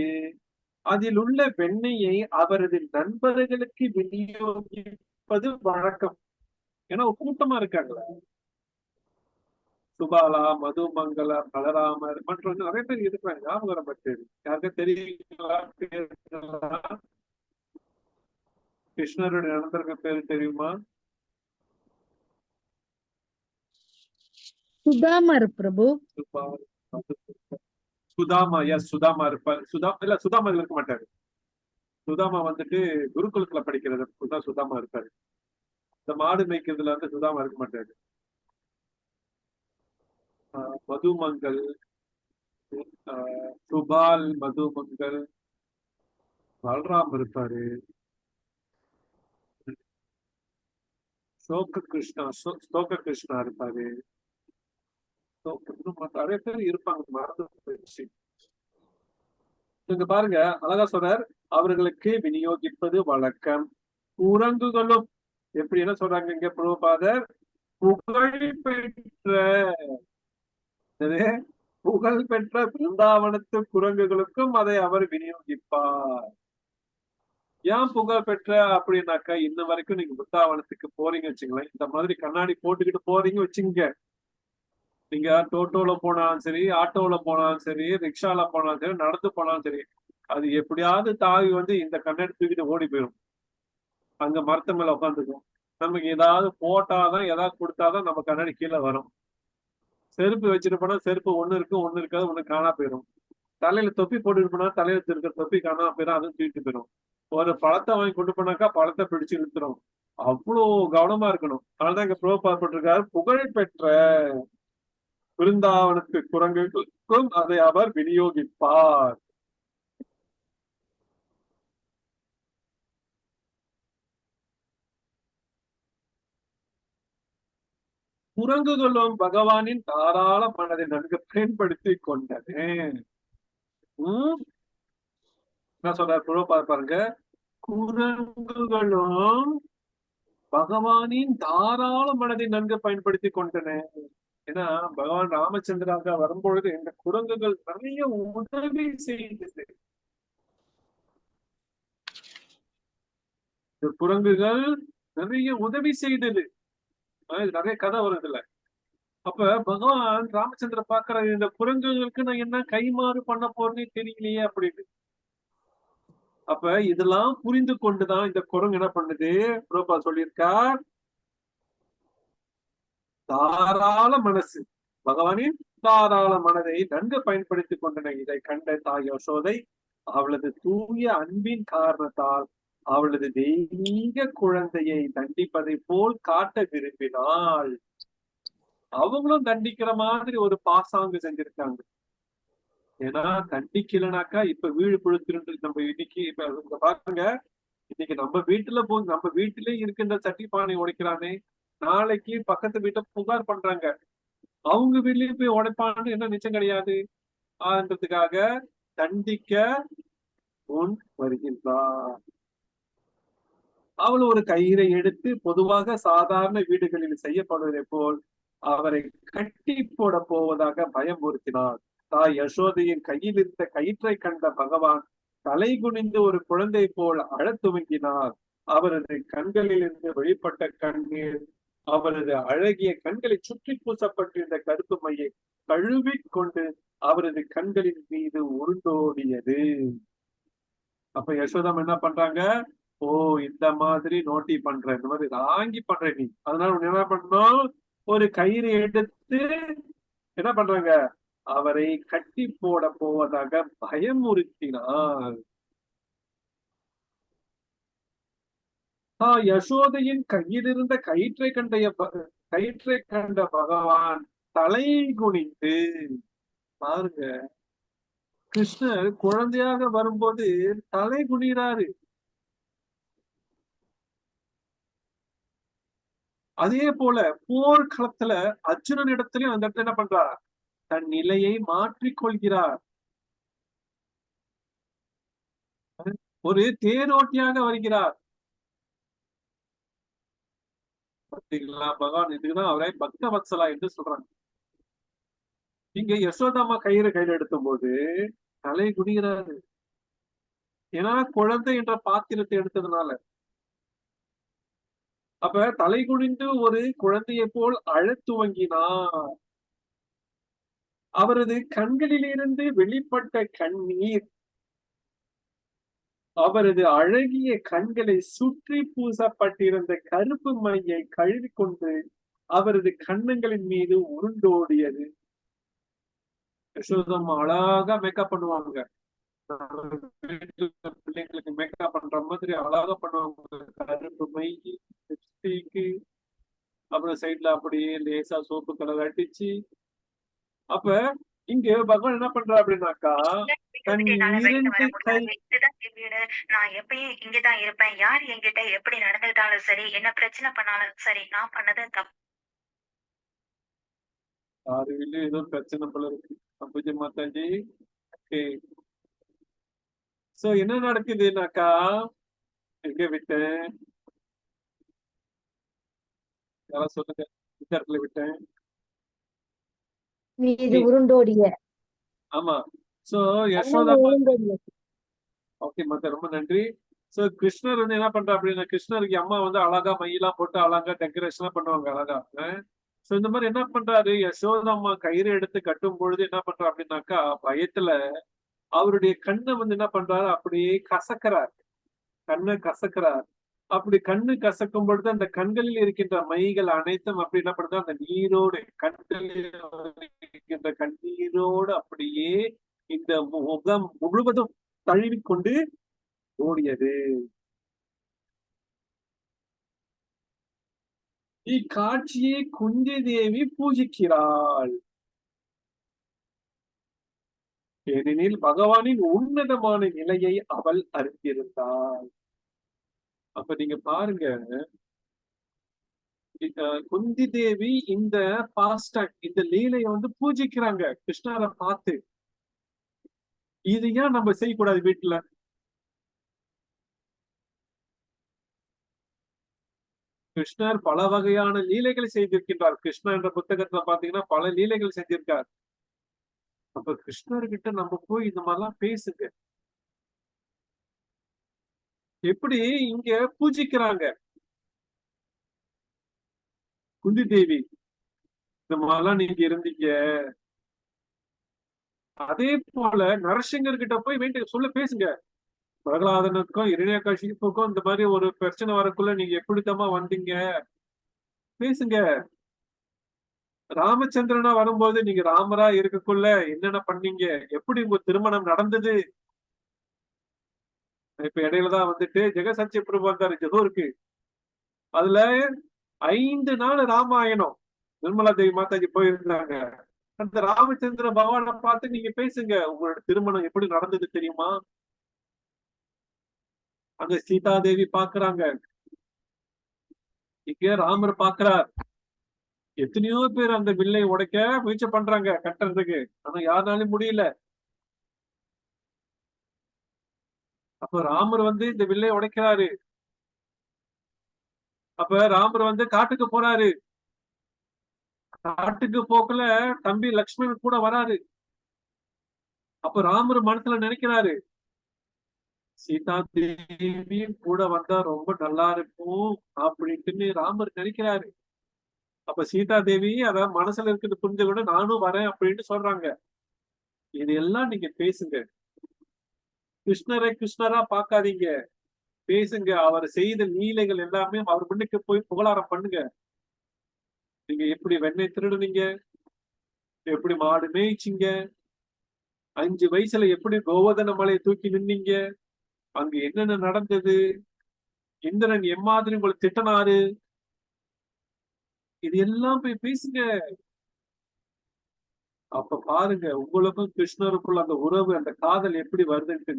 அதில் உள்ள வெண்ணெயை அவரது நண்பர்களுக்கு விநியோகிப்பது வழக்கம். ஏன்னா கூட்டமா இருக்காங்களே, சுபாலா, மதுமங்கல, பலராமர் மற்றும் நிறைய பேர் இருக்கிறாங்க. ஞாபகம் பட்டது யாருக்கும் தெரியுங்களா? கிருஷ்ணருடைய நண்பர்கள் பேரு தெரியுமா? சுதாமர் பிரபு. சுதாமா, எஸ் சுதாமா இருப்பார். சுதாமா இருக்க மாட்டாரு. சுதாமா வந்துட்டு குருகுலத்துல படிக்கிறது சுதாமா இருப்பாரு. இந்த மாடு மேய்க்கிறதுல வந்து சுதாமா இருக்க மாட்டாரு. மதுமங்கல், சுபால், மதுமங்கல், பல்ராம் இருப்பாரு. ஸ்தோக கிருஷ்ணா இருப்பாரு. நிறைய பேர் இருப்பாங்க. மறந்து போயிடுச்சு. இங்க பாருங்க, அழகா சொல்றார், அவர்களுக்கு விநியோகிப்பது வழக்கம். குரங்குகளும் எப்படி என்ன சொல்றாங்க இங்க பிரபுபாதர்? புகழ் பெற்ற பிருந்தாவனத்து குரங்குகளுக்கும் அதை அவர் விநியோகிப்பார். ஏன் புகழ் பெற்ற அப்படின்னாக்கா, இன்ன வரைக்கும் நீங்க பிருந்தாவனத்துக்கு போறீங்க வச்சுங்களேன், இந்த மாதிரி கண்ணாடி போட்டுக்கிட்டு போறீங்க வச்சுங்க, நீங்க டோட்டோல போனாலும் சரி, ஆட்டோல போனாலும் சரி, ரிக்ஷால போனாலும் சரி, நடந்து போனாலும் சரி, அது எப்படியாவது தாவி வந்து இந்த கண்ணாடி தூக்கிட்டு ஓடி போயிடும். அங்க மரத்து மேல உட்காந்துக்கும். நமக்கு ஏதாவது போட்டாதான், ஏதாவது கொடுத்தாதான் நம்ம கண்ணாடி கீழே வரும். செருப்பு வச்சுட்டு போனா செருப்பு ஒண்ணு இருக்கு, ஒண்ணு இருக்காது, ஒண்ணு காணா போயிடும். தலையில தொப்பி போட்டுட்டு போனா தலையில இருக்கிற தொப்பி காணாம போயிடும், அதுவும் தூக்கிட்டு போயிடும். ஒரு பழத்தை வாங்கி கொண்டு போனாக்கா பழத்தை பிடிச்சு இழுத்துரும். அவ்வளோ கவனமா இருக்கணும். அதனாலதான் இங்க புகழ்பெற்றிருக்காரு, புகழ் பெற்ற பிருந்தாவனத்து குரங்குகளுக்கும் அதை அவர் விநியோகிப்பார். குரங்குகளும் பகவானின் தாராள மனதை நன்கு பயன்படுத்தி கொண்டது. என்ன சொல்றாரு புரோபாத் பாருங்க, குரங்குகளும் பகவானின் தாராள மனதை நன்கு பயன்படுத்தி கொண்டன. ஏன்னா பகவான் ராமச்சந்திராக வரும்பொழுது இந்த குரங்குகள் நிறைய உதவி செய்தது. இந்த குரங்குகள் நிறைய உதவி செய்தது. நிறைய கதை வருதுல்ல. அப்ப பகவான் ராமச்சந்திர பாக்குற, இந்த குரங்குகளுக்கு நான் என்ன கைமாறு பண்ண போறேன்னு தெரியலையே அப்படின்னு. அப்ப இதெல்லாம் புரிந்து கொண்டுதான் இந்த குரங்கு என்ன பண்ணுது, புரோபா சொல்லியிருக்கார், தாராள மனசு, பகவானின் தாராள மனதை நன்கு பயன்படுத்தி கொண்டன. இதை கண்ட தாய் யசோதை அவளது தூய அன்பின் காரணத்தால் அவளது தெய்வீக குழந்தையை தண்டிப்பதை போல் காட்ட விரும்பினாள். அவங்களும் தண்டிக்கிற மாதிரி ஒரு பாசாங்கு செஞ்சிருக்காங்க. ஏன்னா தண்டிக்கலனாக்கா இப்ப வீடு புழுத்துட்டு நம்ம இன்னைக்கு இப்ப பாருங்க, இன்னைக்கு நம்ம வீட்டுல இருக்கின்ற சட்டி பானை உடைக்கிறானே, நாளைக்கு பக்கத்து வீட்டை புகார் பண்றாங்க, அவங்க வீட்லயும் போய் உடைப்பான்னு என்ன நிச்சயம் கிடையாது. ஆன்றதுக்காக தண்டிக்க முன் வருகின்றார். அவள் ஒரு கயிறை எடுத்து, பொதுவாக சாதாரண வீடுகளில் செய்யப்படுவதை போல் அவரை கட்டி போட போவதாக பயமுறுத்தினார். தாய் யசோதையின் கையில் இருந்த கயிற்றை கண்ட பகவான் தலை குனிந்து ஒரு குழந்தை போல் அழத் துவங்கினார். அவரது கண்களில் இருந்து வெளிப்பட்ட கண்ணீர் அவரது அழகிய கண்களை சுற்றி பூசப்பட்டிருந்த கருப்பு மையை கழுவி கொண்டு அவரது கண்களின் மீது உருண்டோடியது. அப்ப யசோதம் என்ன பண்றாங்க, ஓ இந்த மாதிரி நோட்டி பண்ற, இந்த மாதிரி வாங்கி பண்ற நீ, அதனால என்ன பண்ணணும், ஒரு கயிறு எடுத்து என்ன பண்றாங்க, அவரை கட்டி போட போவதாக பயமுறுத்தினார். யசோதையின் கையில் இருந்த கயிற்றை கண்ட பகவான் தலை குனிந்து, பாருங்க கிருஷ்ணர் குழந்தையாக வரும்போது தலை குனிறாரு. அதே போல போர்க்களத்துல அர்ஜுனன் இடத்துலயும் அந்த இடத்துல என்ன பண்றார், தன் நிலையை மாற்றிக்கொள்கிறார். ஒரு தேரோட்டியாக வருகிறார். பகவான் இதுக்குதான் அவரை பக்த வத்சலா என்று சொல்றாங்க. இங்க யசோதாமா கயிறு கையில் எடுத்தும் போது தலை குனிகிறாரு. ஏன்னா குழந்தை என்ற பாத்திரத்தை எடுத்ததுனால. அப்ப தலை குனிந்து ஒரு குழந்தையை போல் அழத் துவங்கினார். அவரது கண்களிலிருந்து வெளிப்பட்ட கண்ணீர் அவரது அழகிய கண்களை சுற்றி பூசப்பட்டிருந்த கருப்பு மையை கழுவிக்கொண்டு அவரது கன்னங்களின் மீது உருண்டோடியது. யசோதம்மா அழகா மேக்கப் பண்ணுவாங்க. பிள்ளைங்களுக்கு மேக்கப் பண்ற மாதிரி அழகா பண்ணுவாங்க. கருப்பு மை, லிப்ஸ்டிக், அப்புறம் சைட்ல அப்படியே லேசா சோப்பு கலர் அடிச்சு. அப்ப இங்க பகவான் என்ன பண்றா அப்படின்னாக்கா, தன் இரண்டு கை நான் எப்பயும் இங்கதான் இருப்பேன். யார் என்கிட்ட எப்படி நடந்துட்டாலும் சரி, என்ன பிரச்சனை பண்ணாலும் சரி, நான் பண்ணது தப்பு. யாரு வீட்லயும் ஏதோ பிரச்சனை போல இருக்கு. அம்புஜி மாதாஜி. ஓகே. சோ என்ன நடக்குதுன்னாக்கா, எங்க விட்டேன்? யாராவது சொல்லுங்க. இந்த இடத்துல விட்டேன். மீது உருண்டோடிய ஆமா. சோ கன்னங்கள் யசோதம்மா உருண்டோடிய ஓகே மாதா, ரொம்ப நன்றி. சோ கிருஷ்ணர் வந்து என்ன பண்றா அப்படின்னா, கிருஷ்ணருக்கு அம்மா வந்து அழகா மையெல்லாம் போட்டு அழகா டெக்கரேஷன் பண்ணுவாங்க அழகா. சோ இந்த மாதிரி என்ன பண்றாரு, யசோதம்மா கயிறு எடுத்து கட்டும் பொழுது என்ன பண்றா அப்படின்னாக்கா, பயத்துல அவருடைய கண்ணை வந்து என்ன பண்றாரு, அப்படியே கசக்கிறார். கண்ணை கசக்கிறார். அப்படி கண்ணு கசக்கும் பொழுது அந்த கண்களில் இருக்கின்ற மைகள் அனைத்தும் அப்படி என்ன பண்றது, அந்த நீரோடு கண்களில் இருக்கின்ற கண்ணீரோடு அப்படியே இந்த முகம் முழுவதும் தழுவிக்கொண்டு ஓடியது. இக்காட்சியை குந்தி தேவி பூஜிக்கிறாள். ஏனெனில் பகவானின் உன்னதமான நிலையை அவள் அறிந்திருந்தாள். அப்ப நீங்க பாருங்க, குந்தி தேவி இந்த பாஸ்டன் இந்த லீலையை வந்து பூஜிக்கிறாங்க கிருஷ்ணரை பார்த்து. இது ஏன் நம்ம செய்யக்கூடாது வீட்டுல? கிருஷ்ணர் பல வகையான லீலைகளை செய்திருக்கின்றார். கிருஷ்ணர் என்ற புத்தகத்துல பாத்தீங்கன்னா பல லீலைகள் செஞ்சிருக்கார். அப்ப கிருஷ்ணர்கிட்ட நம்ம போய் இந்த மாதிரிலாம் பேசுங்க. எப்படி இங்க பூஜிக்கிறாங்க குந்தி தேவி, இந்த மாதிரிலாம் நீங்க இருந்தீங்க. அதே போல நரசிங்கர் கிட்ட போய் சொல்ல பேசுங்க. பிரகலாதனுக்கும் இரண்யகசிப்புக்கும் இந்த மாதிரி ஒரு பிரச்சனை வரக்குள்ள நீங்க எப்படித்தமா வந்தீங்க பேசுங்க. ராமச்சந்திரனா வரும்போது நீங்க ராமரா இருக்கக்குள்ள என்னென்ன பண்ணீங்க, எப்படி உங்க திருமணம் நடந்தது. இப்ப இடையிலதான் வந்துட்டு ஜெகசத்திய பிரபு வந்தாரு ஜெகூருக்கு. அதுல 5 நாள் ராமாயணம் நிர்மலா தேவி மாதாஜி போயிருந்தாங்க. அந்த ராமச்சந்திர பகவானை பார்த்து நீங்க பேசுங்க, உங்களோட திருமணம் எப்படி நடந்தது தெரியுமா. அங்க சீதா தேவி பாக்குறாங்க, இங்க ராமர் பாக்குறார். எத்தனையோ பேர் அந்த வில்லை உடைக்க முயற்சி பண்றாங்க கட்டுறதுக்கு, ஆனா யாருனாலும் முடியல. அப்ப ராமர் வந்து இந்த வில்லை உடைக்கிறாரு. அப்ப ராமர் வந்து காட்டுக்கு போறாரு. காட்டுக்கு போக்குல தம்பி லக்ஷ்மணன் கூட வராரு. அப்ப ராமர் மனசுல நினைக்கிறாரு, சீதா தேவியும் கூட வந்தா ரொம்ப நல்லா இருக்கும் அப்படின்ட்டு ராமர் நினைக்கிறாரு. அப்ப சீதா தேவி அத மனசுல இருக்கிறது புரிஞ்ச கூட நானும் வரேன் அப்படின்னு சொல்றாங்க. இது எல்லாம் நீங்க பேசுங்க. கிருஷ்ணரை கிருஷ்ணரா பார்க்காதீங்க, பேசுங்க. அவர் செய்த லீலைகள் எல்லாமே அவர் முன்னுக்கு போய் புகழாரம் பண்ணுங்க. நீங்க எப்படி வெண்ணெய் திருடுனீங்க, எப்படி மாடு மேய்ச்சிங்க, 5 வயசுல எப்படி கோவர்தன மலையை தூக்கி நின்னீங்க, அங்க என்னென்ன நடந்தது, இந்திரன் எம்மாதிரி உங்களை திட்டினாரு, இது எல்லாம் போய் பேசுங்க. அப்ப பாருங்க உங்களுக்கும் கிருஷ்ணருக்குள்ள அந்த உறவு, அந்த காதல் எப்படி வருதுன்ட்டு.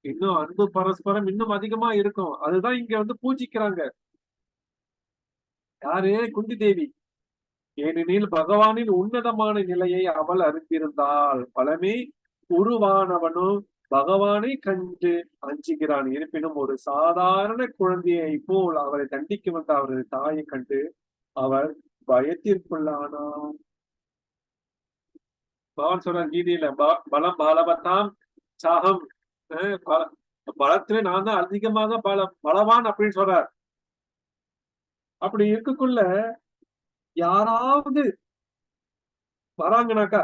இன்னும் அன்பு பரஸ்பரம் இன்னும் அதிகமா இருக்கும். அதுதான் இங்க வந்து பூஜிக்கிறாங்க. யாரு? குந்தி தேவி. ஏனெனில் பகவானின் உன்னதமான நிலையை அவள் அறிந்திருந்தாள். பலமே உருவானவனும் பகவானை கண்டு அஞ்சுகிறான். இருப்பினும் ஒரு சாதாரண குழந்தையை போல் அவரை தண்டிக்க வந்த அவரது தாயை கண்டு அவர் பயத்திற்குள்ளானான். பகவான் சொல்றார் கீதையில, பலம் பாலவத்தாம் சாகம், பலத்துல நான் தான் அதிகமாக பலவான் அப்படின்னு சொல்றார். அப்படி இருக்கக்குள்ள யாராவது வராங்கனாக்கா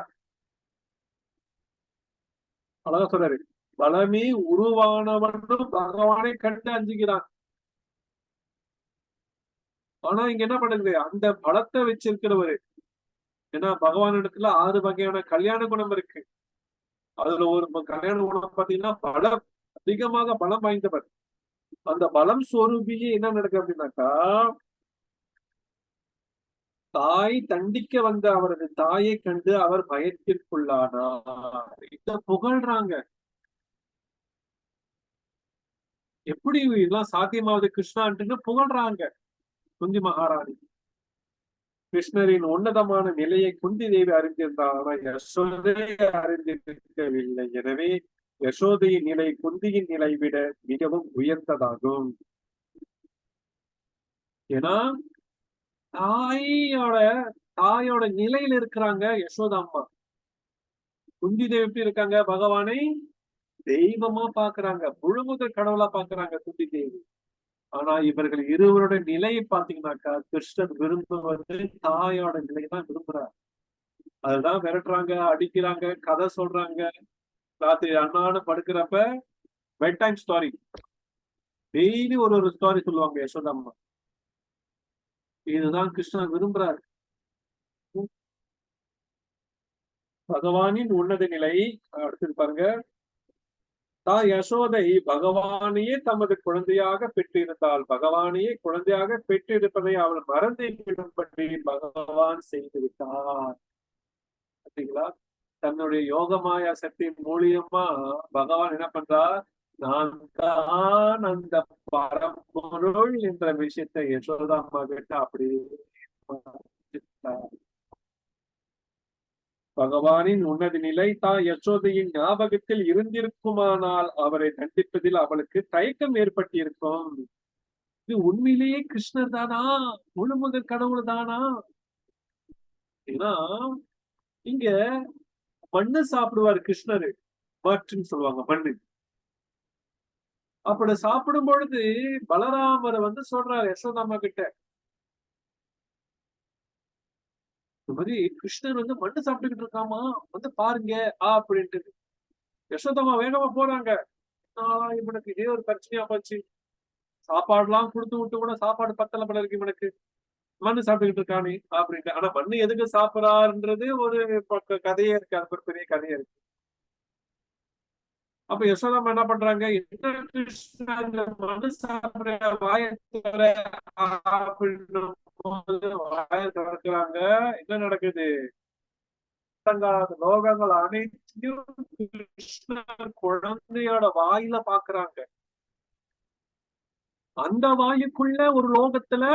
அழகா சொல்றாரு, பலமே உருவானவனும் பகவானை கண்டு அஞ்சுகிறான். ஆனா இங்க என்ன பண்ணுது, அந்த பலத்தை வச்சிருக்கிறவரு, ஏன்னா பகவான் இடத்துல 6 வகையான கல்யாண குணம் இருக்கு. அதுல ஒரு கல்யாண குணம் பாத்தீங்கன்னா பலம், அதிகமாக பலம் வாய்ந்தவர். அந்த பலம் சொரூபியே என்ன நடக்குது அப்படின்னாக்கா, தாய் தண்டிக்க வந்த அவரது தாயை கண்டு அவர் பயத்திற்குள்ளானார். இத புகழ்றாங்க. எப்படி இதெல்லாம் சாத்தியமாவது கிருஷ்ணான்ட்டு புகழ்றாங்க குந்தி மகாராணி. கிருஷ்ணரின் உன்னதமான நிலையை குந்தி தேவி அறிந்திருந்தார், ஆனா யசோதை அறிந்திருக்கவில்லை. எனவே யசோதையின் நிலை குந்தியின் நிலை விட மிகவும் உயர்ந்ததாகும். ஏன்னா தாயோட நிலையில இருக்கிறாங்க யசோதா அம்மா. குந்தி தேவி எப்படி இருக்காங்க, பகவானை தெய்வமா பாக்குறாங்க, முழுமுதல் கடவுளா பாக்குறாங்க குந்தி தேவி. ஆனா இவர்கள் இருவரோட நிலையை பாத்தீங்கன்னாக்கா, கிருஷ்ணன் விரும்புவது தாயோட நிலையை தான் விரும்புறாரு. அதுதான் விரட்டுறாங்க, அடிக்கிறாங்க, கதை சொல்றாங்க. ராத்திரி அண்ணான்னு படுக்கிறப்ப பெட் டைம் ஸ்டோரி, டெய்லி ஒரு ஸ்டோரி சொல்லுவாங்க யசோதா அம்மா. இதுதான் கிருஷ்ணன் விரும்புறாரு. பகவானின் உன்னத நிலை அடுத்து பாருங்க. தான் யசோதை பகவானையே தமது குழந்தையாக பெற்றிருந்தாள். பகவானையே குழந்தையாக பெற்றிருப்பதை அவள் மறந்து விடும்படி பகவான் செய்து விட்டார். பார்த்தீங்களா, தன்னுடைய யோகமாயா சக்தி மூலியமா பகவான் என்ன பண்றார், நான் தான் அந்த பரம்பொருள் என்ற விஷயத்தை யசோதா அம்மா கிட்ட அப்படியே பகவானின் உன்னத நிலை தான் யசோதையின் ஞாபகத்தில் இருந்திருக்குமானால் அவரை தண்டிப்பதில் அவளுக்கு தயக்கம் ஏற்பட்டிருக்கும். இது உண்மையிலேயே கிருஷ்ணர் தானா, முழுமுதல் கடவுள் தானா? ஏன்னா இங்க மண்ணு சாப்பிடுவாரு கிருஷ்ணரு, மற்றுன்னு சொல்லுவாங்க மண்ணு. அப்படி சாப்பிடும் பொழுது பலராமரை சொல்றாரு யசோதாமா கிட்ட, இந்த மாதிரி கிருஷ்ணர் மண்ணு சாப்பிட்டுக்கிட்டு இருக்காமா, பாருங்க அப்படின்ட்டு. யசோதாமா வேகமா போறாங்க. இவனுக்கு இதே ஒரு பிரச்சனையா போச்சு, சாப்பாடு எல்லாம் கொடுத்து விட்டு கூட சாப்பாடு பத்தல போல இருக்கு இவனுக்கு, மண்ணு சாப்பிட்டுக்கிட்டு இருக்கானே அப்படின்ட்டு. ஆனா மண்ணு எதுக்கு சாப்பிடறாருன்றது ஒரு கதையே இருக்கு, அது ஒரு பெரிய கதையே இருக்கு. அப்ப யசோதாமா என்ன பண்றாங்க, என்ன கிருஷ்ணன் மண்ணு சாப்பிடுற வாயை தவிர அப்படின்னு வாயை திறக்கிறாங்க. என்ன நடக்குது, லோகங்கள் அனைத்தையும் கிருஷ்ணர் குழந்தையோட வாயில பாக்குறாங்க. அந்த வாயுக்குள்ள ஒரு லோகத்துல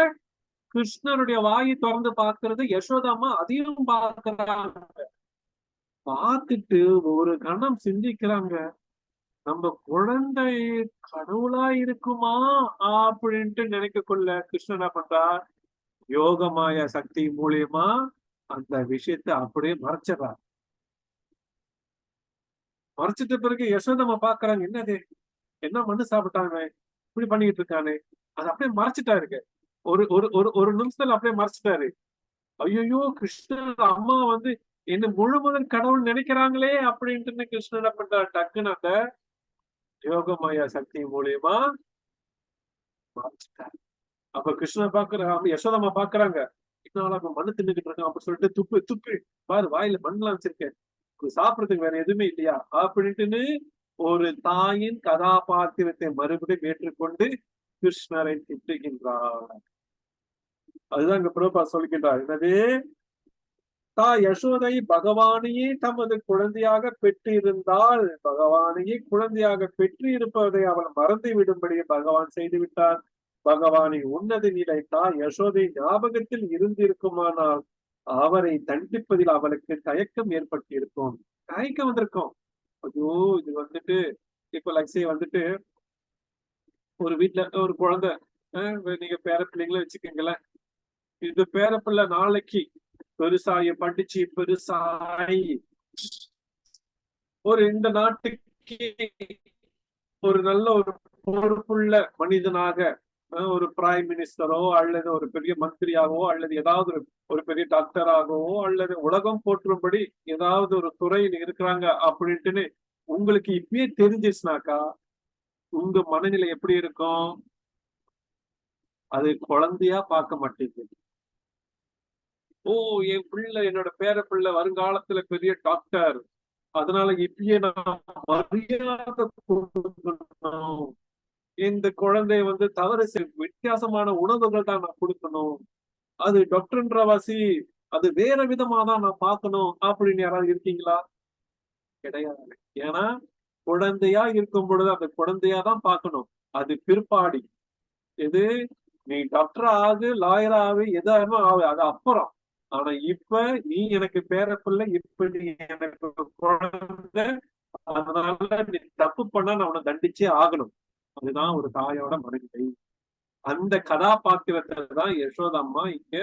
கிருஷ்ணருடைய வாயை திறந்து பாக்குறது யசோதாமா அதையும் பாக்குறாங்க. பார்த்துட்டு ஒரு கணம் சிந்திக்கிறாங்க, நம்ம குழந்தை கடவுளா இருக்குமா அப்படின்ட்டு நினைக்கக்குள்ள கிருஷ்ணன் என்ன பண்றா, யோகமாய சக்தி மூலியமா அந்த விஷயத்தை அப்படியே மறைச்சிடறார். மறைச்சிட்ட பிறகு யசோதம்மா பாக்குறாங்க, என்னது, என்ன மண்ணு சாப்பிட்டாங்க, இப்படி பண்ணிட்டு இருக்கானே, அது அப்படியே மறைச்சிட்டாரு. ஒரு ஒரு ஒரு ஒரு நிமிஷத்துல அப்படியே மறைச்சிட்டாரு. ஐயோ, கிருஷ்ணன் அம்மா என்ன முழுமுதல் கடவுள் நினைக்கிறாங்களே அப்படின்ட்டு கிருஷ்ணன் என்ன பண்றாரு, டக்குன்னு அந்த யோகமாயா சக்தி மூலியமா மறைச்சிட்டாரு. அப்ப கிருஷ்ணன் பாக்குறாங்க, யசோதம்மா பாக்குறாங்க, இன்னும் மண்ணு தின்னுக்கிட்டு இருக்கான் அப்படின்னு சொல்லிட்டு துப்பு துப்பு பாரு, வாயில மண்ணெல்லாம் வச்சிருக்கேன், சாப்பிடறதுக்கு வேற எதுவுமே இல்லையா அப்படின்ட்டுன்னு ஒரு தாயின் கதாபாத்திரத்தை மறுபடியும் ஏற்றுக்கொண்டு கிருஷ்ணரை திட்டுகின்றார். அதுதான் இங்க பிரபா சொல்கின்றார், என்னது, யசோதை பகவானையே தமது குழந்தையாக பெற்றிருந்தால் பகவானையே குழந்தையாக பெற்று இருப்பதை அவள் மறந்து விடும்படி பகவான் செய்து விட்டார். பகவானின் உன்னத நிலை யசோதை ஞாபகத்தில் இருந்திருக்குமானால் அவரை தண்டிப்பதில் அவளுக்கு தயக்கம் ஏற்பட்டிருக்கும். தயக்கம் வந்திருக்கும். ஐயோ, இது இப்ப லக்ஸே ஒரு வீட்டுல ஒரு குழந்தை, நீங்க பேர பிள்ளைங்களும் வச்சுக்கீங்களேன், இது பேரப்பிள்ளை நாளைக்கு பெருசாயி படிச்சு பெருசாயி இந்த நாட்டுக்கு ஒரு நல்ல ஒரு பொறுப்புள்ள மனிதனாக ஒரு பிரைம் மினிஸ்டரோ அல்லது ஒரு பெரிய மந்திரியாகவோ அல்லது ஏதாவது ஒரு பெரிய டாக்டராகவோ அல்லது உலகம் போற்றும்படி ஏதாவது ஒரு துறையில் இருக்கிறாங்க அப்படின்ட்டுன்னு உங்களுக்கு இப்பயே தெரிஞ்சிச்சுனாக்கா உங்க மனநிலை எப்படி இருக்கும்? அது குழந்தையா பார்க்க மாட்டேங்குது. ஓ, என் பிள்ளை, என்னோட பேர பிள்ளை வருங்காலத்துல பெரிய டாக்டர், அதனால இப்பயே நான் மரியாதை கொடுக்கணும். இந்த குழந்தை தவறு வித்தியாசமான உணவுகள் தான் நான் கொடுக்கணும். அது டாக்டர்ன்றவாசி அது வேற விதமா தான் நான் பார்க்கணும் அப்படின்னு யாராவது இருக்கீங்களா? கிடையாது. ஏன்னா குழந்தையா இருக்கும் பொழுது அந்த குழந்தையா தான் பார்க்கணும். அது பிற்பாடி எது நீ டாக்டரா ஆகு, லாயரா ஆகு, எதாருமோ ஆகு, அது அப்புறம். ஆனா இப்ப நீ எனக்கு பேர பிள்ளை, இப்ப நீ எனக்கு குழந்தை, அதனால நீ தப்பு பண்ணா நான் உன்னை தண்டிச்சே ஆகணும். அதுதான் ஒரு தாயோட மனநிலை. அந்த கதாபாத்திரத்தை தான் யசோதம்மா இங்க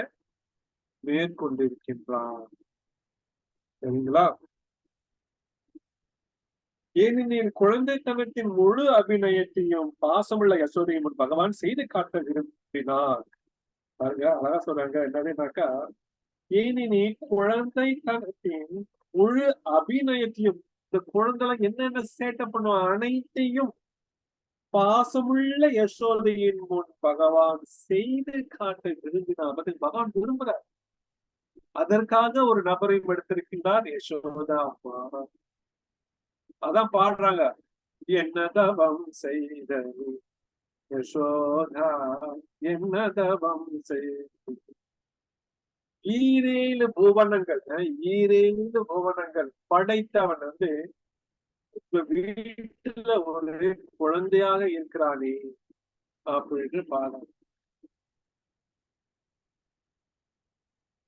மேற்கொண்டிருக்கின்றார். சரிங்களா? ஏனெனில் குழந்தைத்தனத்தின் முழு அபிநயத்தையும் பாசமுள்ள யசோதையும் பகவான் செய்து காட்ட விரும்பினார். பாருங்க, அழகா சொல்றாங்க. என்னதுனாக்கா, ஏனெனில் குழந்தைத்தனத்தின் முழு அபிநயத்தையும், இந்த குழந்தை என்னென்ன சேட்டை பண்ணுவோம் அனைத்தையும் பாசமுள்ள யசோதையின் முன் பகவான் செய்து காட்ட விரும்பினார். அது பகவான் விரும்புறார். அதற்காக ஒரு நபரையும் எடுத்திருக்கின்றார், யசோதா அம்மா. அதான் பாடுறாங்க, என்ன தவம் செய்தது யசோதா, என்ன தவம் செய்தது. ஈரேழு புவனங்கள் படைத்தவன் உங்க வீட்டுல ஒரு குழந்தையாக இருக்கிறானே அப்படின்னு பாடம்.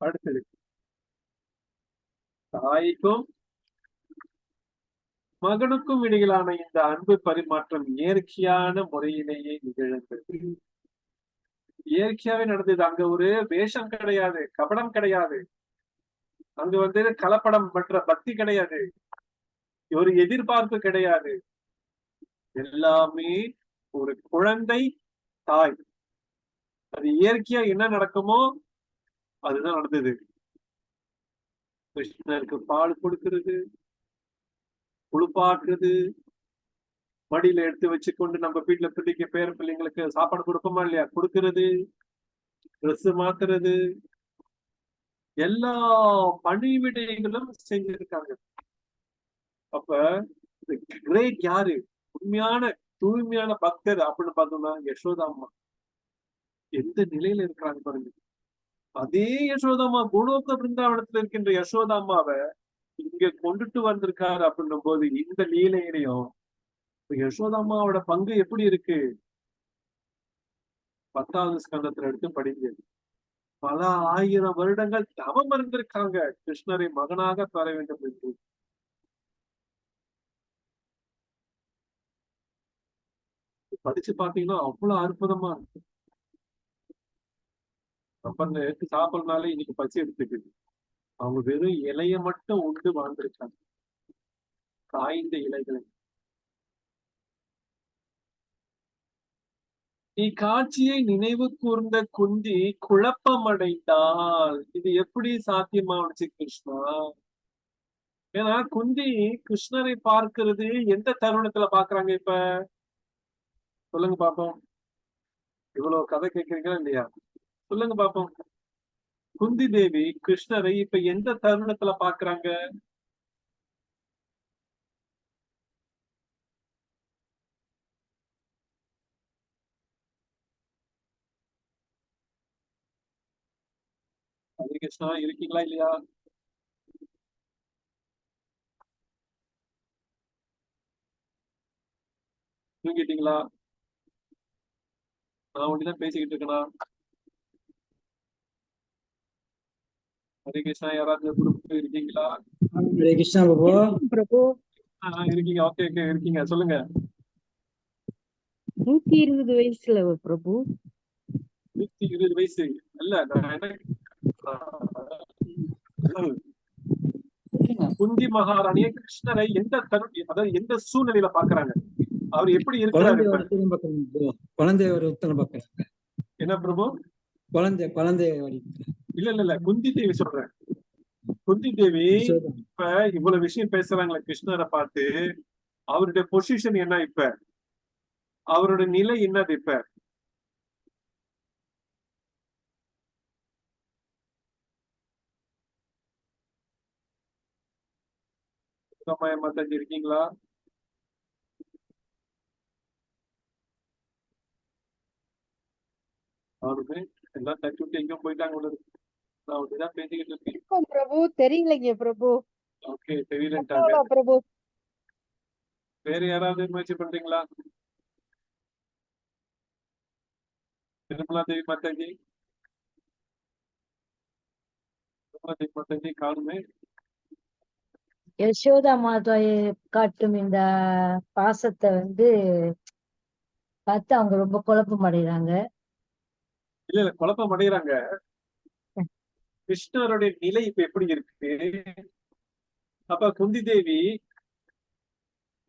அடுத்தது, தாய்க்கும் மகனுக்கும் இடையிலான இந்த அன்பு பரிமாற்றம் இயற்கையான முறையிலேயே நிகழ்ந்தது. இயற்கையாவே நடந்தது. அங்க ஒரு வேஷம் கிடையாது, கபடம் கிடையாது, அங்க கலப்படம் மற்ற பக்தி கிடையாது, ஒரு எதிர்பார்ப்பு கிடையாது. எல்லாமே ஒரு குழந்தை தாய், அது இயற்கையா என்ன நடக்குமோ அதுதான் நடந்தது. கிருஷ்ணருக்கு பால் கொடுக்கிறது, குளிப்பாட்டுறது, மடியில எடுத்து வச்சுக்கொண்டு நம்ம வீட்டுல பேர பிள்ளைங்களுக்கு சாப்பாடு கொடுப்போமா இல்லையா, கொடுக்கிறது, ட்ரெஸ் மாத்துறது, எல்லா பணிவிடைகளும் செஞ்சிருக்காங்க. அப்ப கிரேட் யாரு? உண்மையான தூய்மையான பக்தர் அப்படின்னு பார்த்தோம்னா யசோதாம்மா. எந்த நிலையில இருக்கிறாங்க பாருங்க. அதே யசோதாம்மா கோலோக பிருந்தாவனத்துல இருக்கின்ற யசோதாம்மாவை இங்க கொண்டுட்டு வந்திருக்காரு அப்படின்னும் போது இந்த லீலையிலையும் யசோதாம்மாவோட பங்கு எப்படி இருக்கு? 10வது ஸ்கந்தத்துல எடுத்து படிங்க. பல ஆயிரம் வருடங்கள் தவம் இருந்திருக்காங்க கிருஷ்ணரை மகனாக பெற வேண்டும் என்று. படிச்சு பாத்தீங்கன்னா அவ்வளவு அற்புதமா இருக்கு. அப்ப எடுத்து சாப்பிடறதுனால இன்னைக்கு பசி எடுத்துக்குது. அவங்க வெறும் இலைய மட்டும் உண்டு வாழ்ந்திருக்காங்க, காய்ந்த இலைகளை. இக்காட்சியை நினைவு கூர்ந்த குந்தி குழப்பமடைந்தால். இது எப்படி சாத்தியமானுச்சு கிருஷ்ணா? ஏன்னா குந்தி கிருஷ்ணரை பார்க்கிறது எந்த தருணத்துல பாக்குறாங்க? இப்ப சொல்லுங்க பாப்போம். இவ்வளவு கதை கேட்கறீங்களா இல்லையா? சொல்லுங்க பாப்போம். குந்தி தேவி கிருஷ்ணரை இப்ப எந்த தருணத்துல பாக்குறாங்க? கிருஷ்ணா இருக்கீங்களா இல்லையா? தூங்கிட்டீங்களா? நான் ஒண்டிதான் பேசிக்கிட்டு இருக்கேனா? ஹரே கிருஷ்ணா, யாராவது குரூப் இருக்கீங்களா? ஹரே கிருஷ்ணா பிரபு. இருக்கீங்க. ஓகே ஓகே, இருக்கீங்க. சொல்லுங்க. 120 வயசுல பிரபு. 120 வயசு இல்ல. குந்தி மகாராணியை கிருஷ்ணரை எந்த அதாவது எந்த சூழ்நிலையில பாக்குறாங்க? அவர் எப்படி இருக்கிறாரு? குழந்தைய ஒருத்தனை பாக்குறாங்க. என்ன பிரபு? குழந்தை இல்ல குந்தி தேவி சொல்றேன். குந்தி தேவி இப்ப இவ்வளவு விஷயம் பேசுறாங்களே கிருஷ்ணரை பார்த்து, அவருடைய பொசிஷன் என்ன இப்ப? அவருடைய நிலை என்னது இப்ப? மாதாஜி இருக்கீங்களா? அவருமே எல்லாம் தச்சு விட்டு எங்கேயும் போயிட்டாங்க. நான் அப்படிதான் பேசிக்கிட்டு இருக்கேன் பிரபு. தெரியலைங்க பிரபு. ஓகே, தெரியலன்ட்டாங்க. பிரபு வேற யாராவது முயற்சி பண்றீங்களா? திருமலா தேவி மாதாஜி, திருமலா தேவி மாதாஜி காணுமே. யசோதா மாதாயை காட்டும் இந்த பாசத்தை பார்த்து அவங்க ரொம்ப குழப்பம் அடைகிறாங்க. இல்ல குழப்பம் அடைகிறாங்க. கிருஷ்ணருடைய நிலை இப்ப எப்படி இருக்கு? அப்ப குந்தி தேவி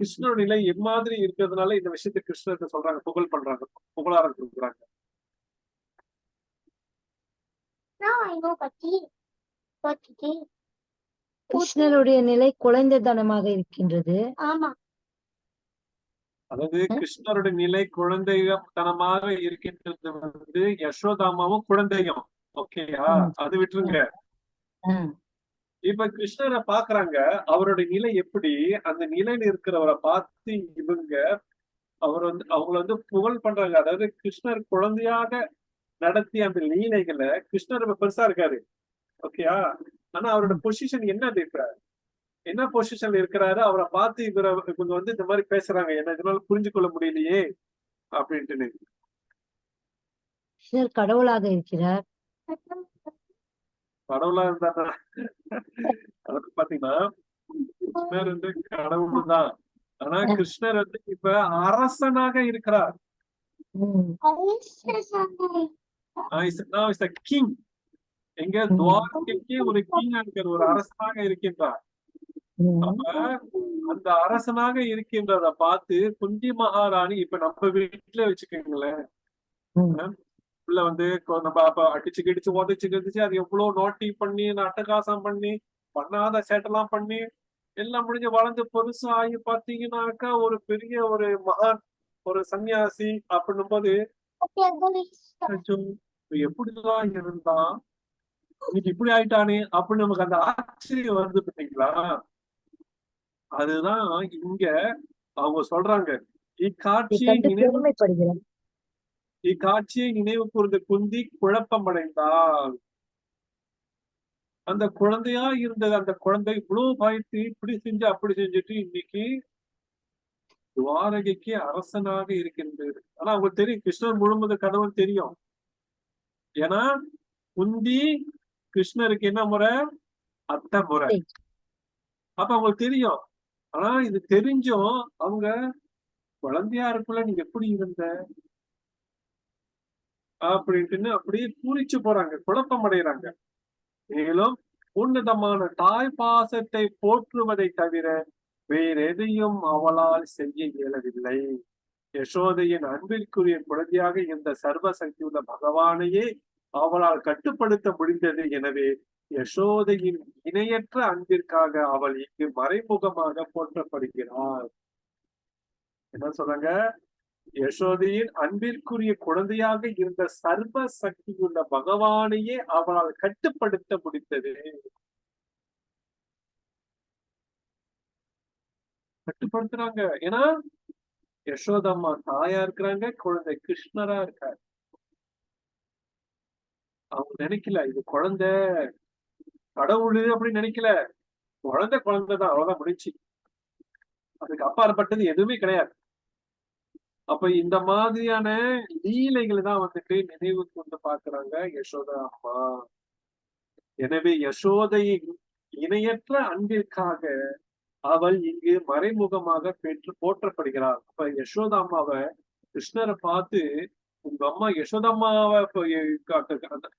கிருஷ்ணருடைய நிலை எம்மாதிரி இருக்கிறதுனால இந்த விஷயத்தை கிருஷ்ணர்கிட்ட சொல்றாங்க, புகழ் பண்றாங்க, புகழாரம் கொடுக்குறாங்க. கிருஷ்ணருடைய நிலை குழந்தைத்தனமாக இருக்கின்றது. அதாவது கிருஷ்ணருடைய நிலை குழந்தைத்தனமாக இருக்கின்றது. யசோதாமாவும் குழந்தையும். ஓகேயா? அது விட்டுருங்க. இப்ப கிருஷ்ணரை பாக்குறாங்க, அவருடைய நிலை எப்படி? அந்த நிலையில இருக்கிறவரை பார்த்து இவங்க அவங்கள புகழ் பண்றாங்க. அதாவது கிருஷ்ணர் குழந்தையாக நடத்திய அந்த லீலைகளை கிருஷ்ணர் இப்ப பெருசா இருக்காரு. ஓகேயா? ஆனா அவரோட பொசிஷன் என்னது இப்ப? என்ன பொசிஷன்ல இருக்கிறாரு? அவரை பார்த்து இவங்க இந்த மாதிரி பேசுறாங்க, என்ன இதனால புரிஞ்சு கொள்ள முடியலையே அப்படின்ட்டு. கிருஷ்ணர் கடவுளாக இருக்கிறார். கடவுளா இருந்தா அதாவது பாத்தீங்கன்னா கிருஷ்ணர் கடவுள் தான். ஆனா கிருஷ்ணர் இப்ப அரசனாக இருக்கிறார். கிங். எங்க துவாரகைக்கு ஒரு கிங்கா இருக்கிற ஒரு அரசனாக இருக்கின்றார். அப்ப அந்த அரசனாக இருக்கின்றத பார்த்து குந்தி மகாராணி இப்ப நம்ம வீட்டுல வச்சுக்கோங்களேன், உள்ள நம்ம அப்ப அடிச்சு கிடிச்சு உதச்சு கிடிச்சு அது எவ்வளவு நோட்டி பண்ணி அட்டகாசம் பண்ணி பண்ணாத சேட்டெல்லாம் பண்ணி எல்லாம் முடிஞ்சு வளர்ந்து பெருசா ஆகி பாத்தீங்கன்னாக்கா ஒரு பெரிய ஒரு மகான், ஒரு சன்னியாசி அப்படின்னும் போது எப்படிதான் இருந்தான் இன்னைக்கு இப்படி ஆயிட்டானே அப்படின்னு நமக்கு அந்த ஆச்சரியம் வருது பார்த்தீங்களா? அதுதான் இங்க அவங்க சொல்றாங்க. இக்காட்சியை நினைவு கூர்ந்த குந்தி குழப்பமடைந்தாள். அந்த குழந்தையா இருந்தது, அந்த குழந்தை இவ்வளவு பயத்து இப்படி செஞ்சு அப்படி செஞ்சுட்டு இன்னைக்கு துவாரகைக்கு அரசனாக இருக்கின்றது. ஆனா அவங்களுக்கு தெரியும் கிருஷ்ணர் முழுமுத கடவுள் தெரியும். ஏன்னா குந்தி கிருஷ்ணருக்கு என்ன முறை? அத்தை முறை. அப்ப அவங்களுக்கு தெரியும். ஆனா இது தெரிஞ்சும் அவங்க குழந்தையா இருக்குள்ள நீ எப்படி இருந்த அப்படின்ட்டு அப்படியே பூரிச்சு போறாங்க, குழப்பம் அடைகிறாங்க. மேலும் உன்னதமான தாய் பாசத்தை போற்றுவதை தவிர வேற எதையும் அவளால் செய்ய இயலவில்லை. யசோதையின் அன்பிற்குரிய குழந்தையாக இருந்த சர்வ சக்தியுள்ள பகவானையே அவளால் கட்டுப்படுத்த முடிந்தது. எனவே யசோதையின் இணையற்ற அன்பிற்காக அவள் இங்கு மறைமுகமாக போற்றப்படுகிறாள். என்ன சொல்றாங்க? யசோதையின் அன்பிற்குரிய குழந்தையாக இருந்த சர்வ சக்தியுள்ள பகவானையே அவளால் கட்டுப்படுத்த முடிந்தது. கட்டுப்படுத்துறாங்க. ஏன்னா யசோதம்மா தாயா இருக்கிறாங்க, குழந்தை கிருஷ்ணரா இருக்காரு. அவங்க நினைக்கல இது குழந்தை கடவுள் அப்படின்னு நினைக்கல. குழந்தைதான், அவ்வளவுதான் முடிச்சு. அதுக்கு அப்பாற்பட்டது எதுவுமே கிடையாது. அப்ப இந்த மாதிரியான லீலைகளை தான் நினைவு கொண்டு பாக்குறாங்க யசோதா அம்மா. எனவே யசோதையின் இணையற்ற அன்பிற்காக அவள் இங்கு மறைமுகமாக போற்றப்படுகிறாள். அப்ப யசோதா அம்மாவை கிருஷ்ணரை பார்த்து உங்க அம்மா யசோதம்மாவை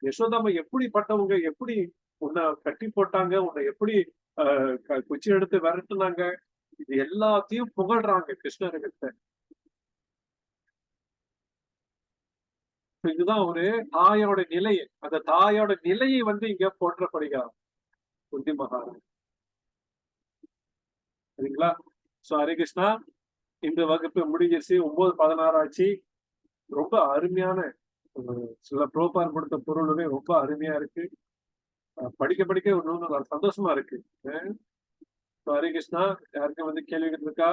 யசோதாம்மா எப்படிப்பட்டவங்க, எப்படி உன்னை கட்டி போட்டாங்க, உன்னை எப்படி குச்சி எடுத்து விரட்டுனாங்க, இது எல்லாத்தையும் புகழ்றாங்க கிருஷ்ணர்கிட்ட. இதுதான் ஒரு தாயோட நிலையை, அந்த தாயோட நிலையை வந்து இங்க போற்றப்படுகிறார் குந்தி மகாராணி. சரிங்களா? சோ ஹரே கிருஷ்ணா. இந்த வகுப்பு முடிஞ்சிருச்சு. 9:16 ஆச்சு. ரொம்ப அருமையான சில புரோபார் கொடுத்த பொருளுமே ரொம்ப அருமையா இருக்கு. படிக்க படிக்க இன்னும் சந்தோஷமா இருக்கு. ஹரே கிருஷ்ணா. யாருக்கும் வந்து கேள்விகள் இருக்கா?